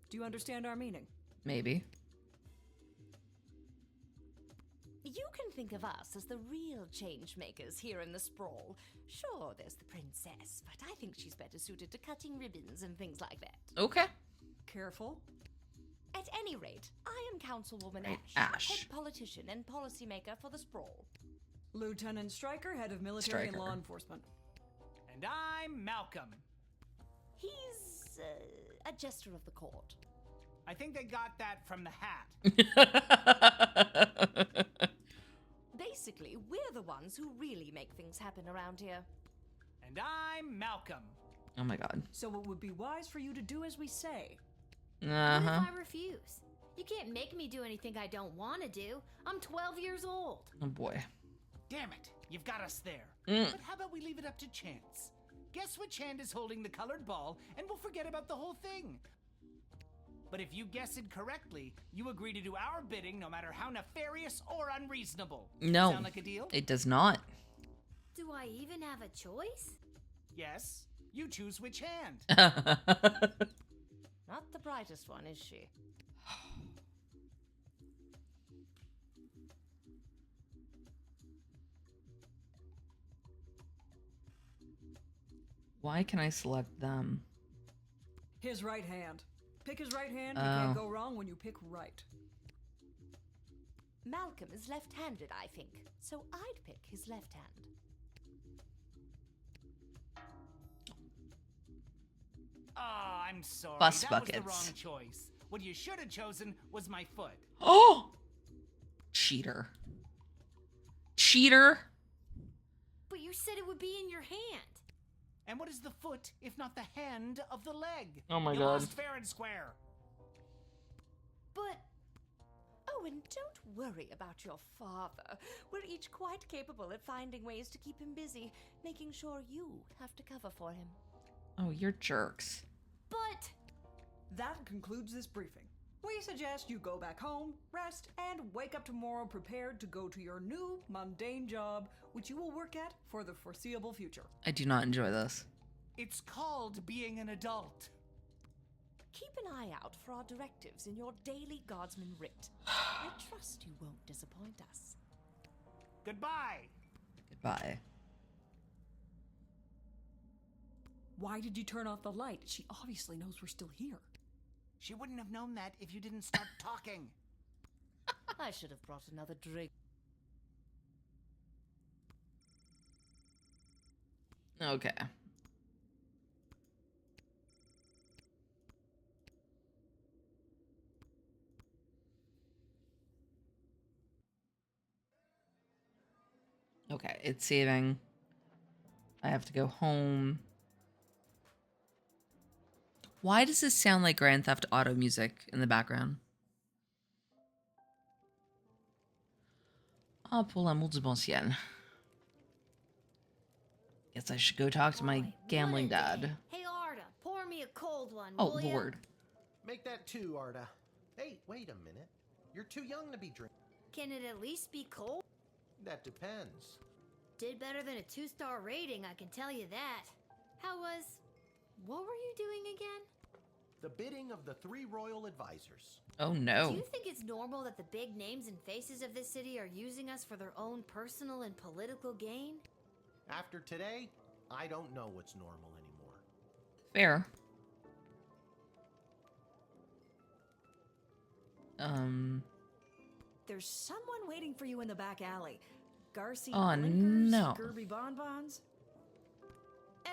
Do you understand our meaning? Maybe. You think of us as the real change makers here in the sprawl. Sure, there's the princess, but I think she's better suited to cutting ribbons and things like that. Okay. Careful. At any rate, I am Councilwoman Right, Ash, Ash. head politician and policymaker for the sprawl. Lieutenant Stryker, head of military and Stryker. law enforcement. And I'm Malcolm. He's a jester of the court. I think they got that from the hat. Basically, we're the ones who really make things happen around here. And I'm Malcolm. Oh my god. So it would be wise for you to do as we say. What Uh-huh. if I refuse? You can't make me do anything I don't want to do. I'm 12 years old. Oh boy. Damn it, you've got us there. Mm. But how about we leave it up to chance? Guess which hand is holding the colored ball, and we'll forget about the whole thing. But if you guess it correctly, you agree to do our bidding no matter how nefarious or unreasonable. No. Sound like a deal? It does not. Do I even have a choice? Yes. You choose which hand. Not the brightest one, is she? Why can I select them? His right hand. Pick his right hand. You Oh. can't go wrong when you pick right. Malcolm is left-handed, I think, so I'd pick his left hand. Oh, I'm sorry. Bus that buckets. was the wrong choice. What you should have chosen was my foot. Oh! Cheater. Cheater. But you said it would be in your hand. And what is the foot if not the hand of the leg? Oh my you God. lost fair and square. But Oh, and don't worry about your father. We're each quite capable at finding ways to keep him busy, making sure you have to cover for him. Oh, you're jerks. But That concludes this briefing. We suggest you go back home, rest, and wake up tomorrow prepared to go to your new mundane job, which you will work at for the foreseeable future. I do not enjoy this. It's called being an adult. Keep an eye out for our directives in your daily Guardsman writ. I trust you won't disappoint us. Goodbye. Goodbye. Why did you turn off the light? She obviously knows we're still here. She wouldn't have known that if you didn't start talking. I should have brought another drink. Okay. Okay, it's saving. I have to go home. Why does this sound like Grand Theft Auto music in the background? Ah, pour l'amour du bon ciel. Guess I should go talk to my boy, gambling what a day. dad. Hey Arda, pour me a cold one, Oh, will ya? Lord. Make that two, Arda. Hey, wait a minute. You're too young to be drinking. Can it at least be cold? That depends. Did better than a 2-star rating, I can tell you that. What were you doing again? The bidding of the 3 royal advisors. Oh, no. Do you think it's normal that the big names and faces of this city are using us for their own personal and political gain? After today, I don't know what's normal anymore. Fair. There's someone waiting for you in the back alley. Garcia Oh, Blinkers, no. Gerby Bonbons.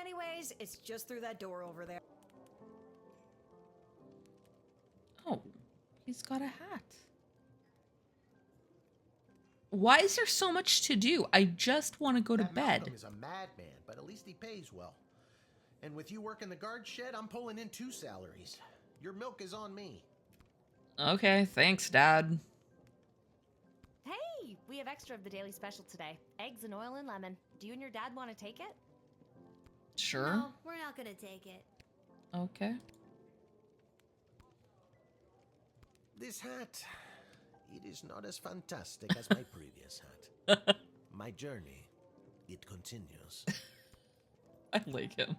Anyways, it's just through that door over there. Oh, he's got a hat. Why is there so much to do? I just want to go to That bed. Malcolm is a madman, but at least he pays well. And with you working the guard shed, I'm pulling in 2 salaries. Your milk is on me. Okay, thanks, Dad. Hey, we have extra of the daily special today. Eggs and oil and lemon. Do you and your dad want to take it? Sure. No, we're not gonna take it. Okay. This hat, it is not as fantastic as my previous hat. My journey, it continues. I like him.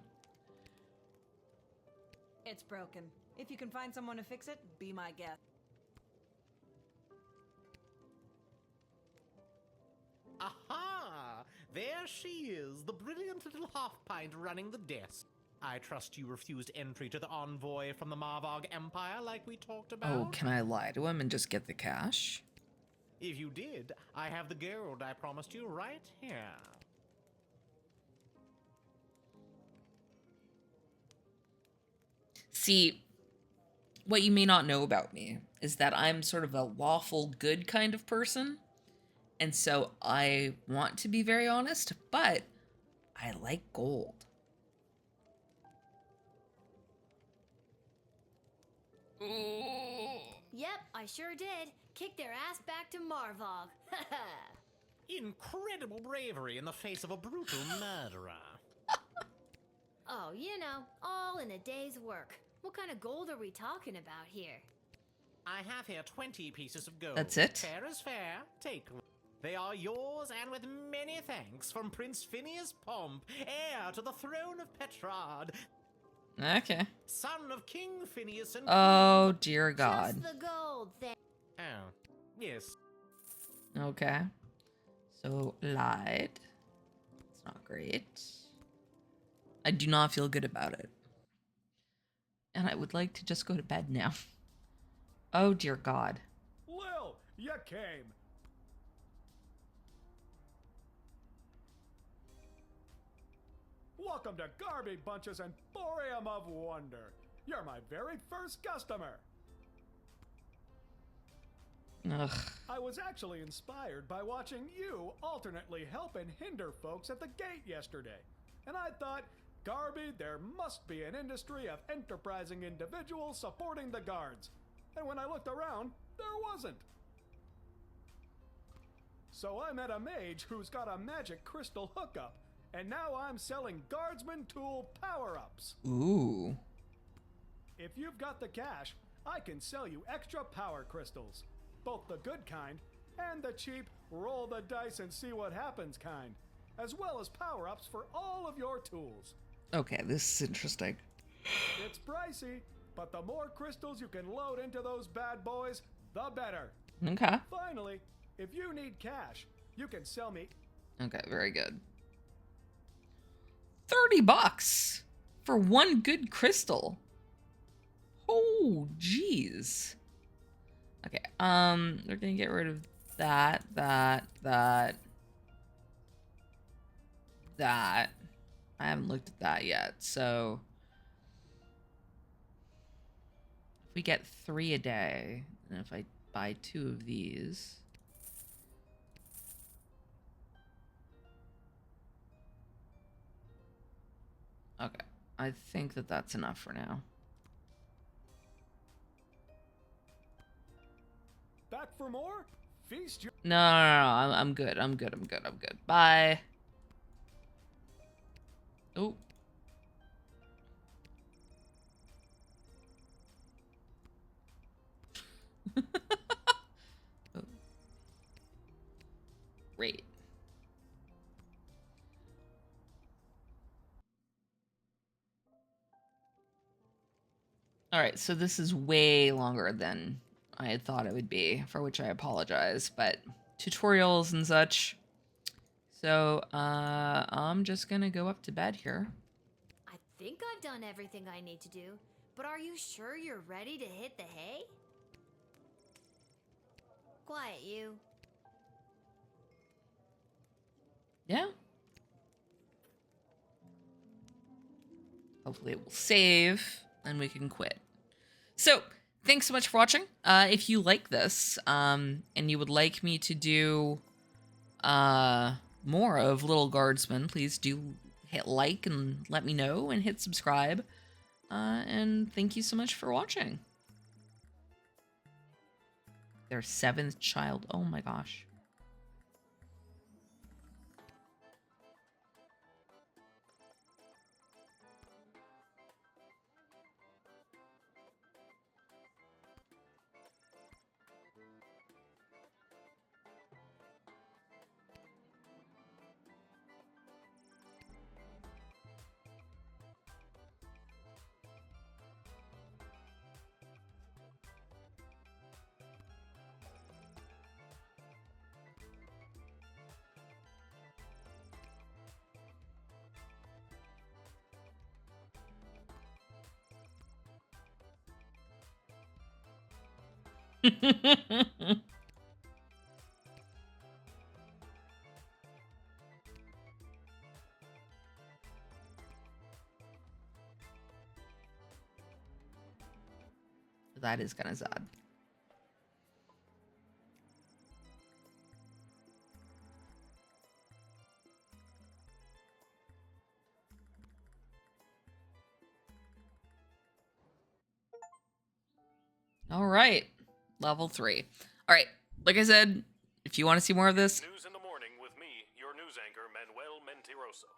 It's broken. If you can find someone to fix it, be my guest. she is, the brilliant little half-pint running the desk. I trust you refused entry to the envoy from the Marvog Empire like we talked about? Oh, can I lie to him and just get the cash? If you did, I have the gold I promised you right here. See, what you may not know about me is that I'm sort of a lawful good kind of person. And so I want to be very honest, but I like gold. Yep, I sure did. Kick their ass back to Marvog. Incredible bravery in the face of a brutal murderer. Oh, you know, all in a day's work. What kind of gold are we talking about here? I have here 20 pieces of gold. That's it? Fair is fair. Take them. They are yours, and with many thanks from Prince Phineas Pomp, heir to the throne of Petrard. Okay. Son of King Phineas and... Oh, dear God. Just the gold thing. Oh, yes. Okay. So, lied. It's not great. I do not feel good about it. And I would like to just go to bed now. Oh, dear God. Lil, you came. Welcome to Garby Bunches and Emporium of Wonder. You're my very first customer. Ugh. I was actually inspired by watching you alternately help and hinder folks at the gate yesterday. And I thought, Garby, there must be an industry of enterprising individuals supporting the guards. And when I looked around, there wasn't. So I met a mage who's got a magic crystal hookup, and now I'm selling Guardsman tool power-ups. Ooh. If you've got the cash, I can sell you extra power crystals. Both the good kind and the cheap roll the dice and see what happens kind, as well as power-ups for all of your tools. Okay, this is interesting. It's pricey, but the more crystals you can load into those bad boys, the better. Okay. Finally, if you need cash, you can sell me... Okay, very good. $30 for one good crystal. Oh, jeez. Okay, we're gonna get rid of that. I haven't looked at that yet, so if we get 3 a day, and if I buy 2 of these, okay, I think that that's enough for now. Back for more? Feast your... No, I'm good. I'm good. Bye. Oh. Oh. Great. All right, so this is way longer than I had thought it would be, for which I apologize, but tutorials and such. So, I'm just gonna go up to bed here. I think I've done everything I need to do, but are you sure you're ready to hit the hay? Quiet, you. Yeah. Hopefully it will save, and we can quit. So, thanks so much for watching. If you like this, and you would like me to do more of Lil Guardsman, please do hit like and let me know, and hit subscribe. And thank you so much for watching. Their 7th child. Oh my gosh. That is kind of sad. All right. Level 3. All right. Like I said, if you want to see more of this, News in the morning with me, your news anchor, Manuel Mentiroso.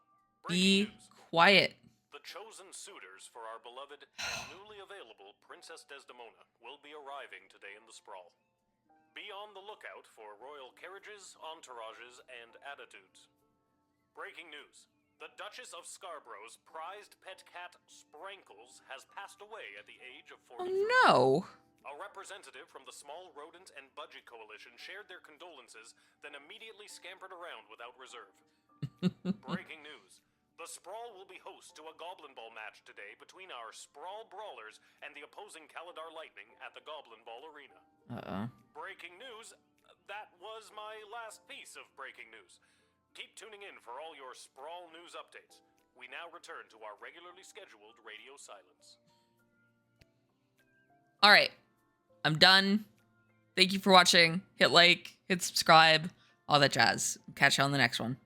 be quiet. The chosen suitors for our beloved and newly available Princess Desdemona will be arriving today in the Sprawl. Be on the lookout for royal carriages, entourages, and attitudes. Breaking news. The Duchess of Scarborough's prized pet cat, Sprankles, has passed away at the age of 43. Oh no. A representative from the Small Rodent and Budgie Coalition shared their condolences, then immediately scampered around without reserve. Breaking news. The Sprawl will be host to a Goblin Ball match today between our Sprawl Brawlers and the opposing Kaladar Lightning at the Goblin Ball Arena. Uh-oh. Breaking news. That was my last piece of breaking news. Keep tuning in for all your Sprawl news updates. We now return to our regularly scheduled radio silence. All right. I'm done. Thank you for watching. Hit like, hit subscribe, all that jazz. Catch you on the next one.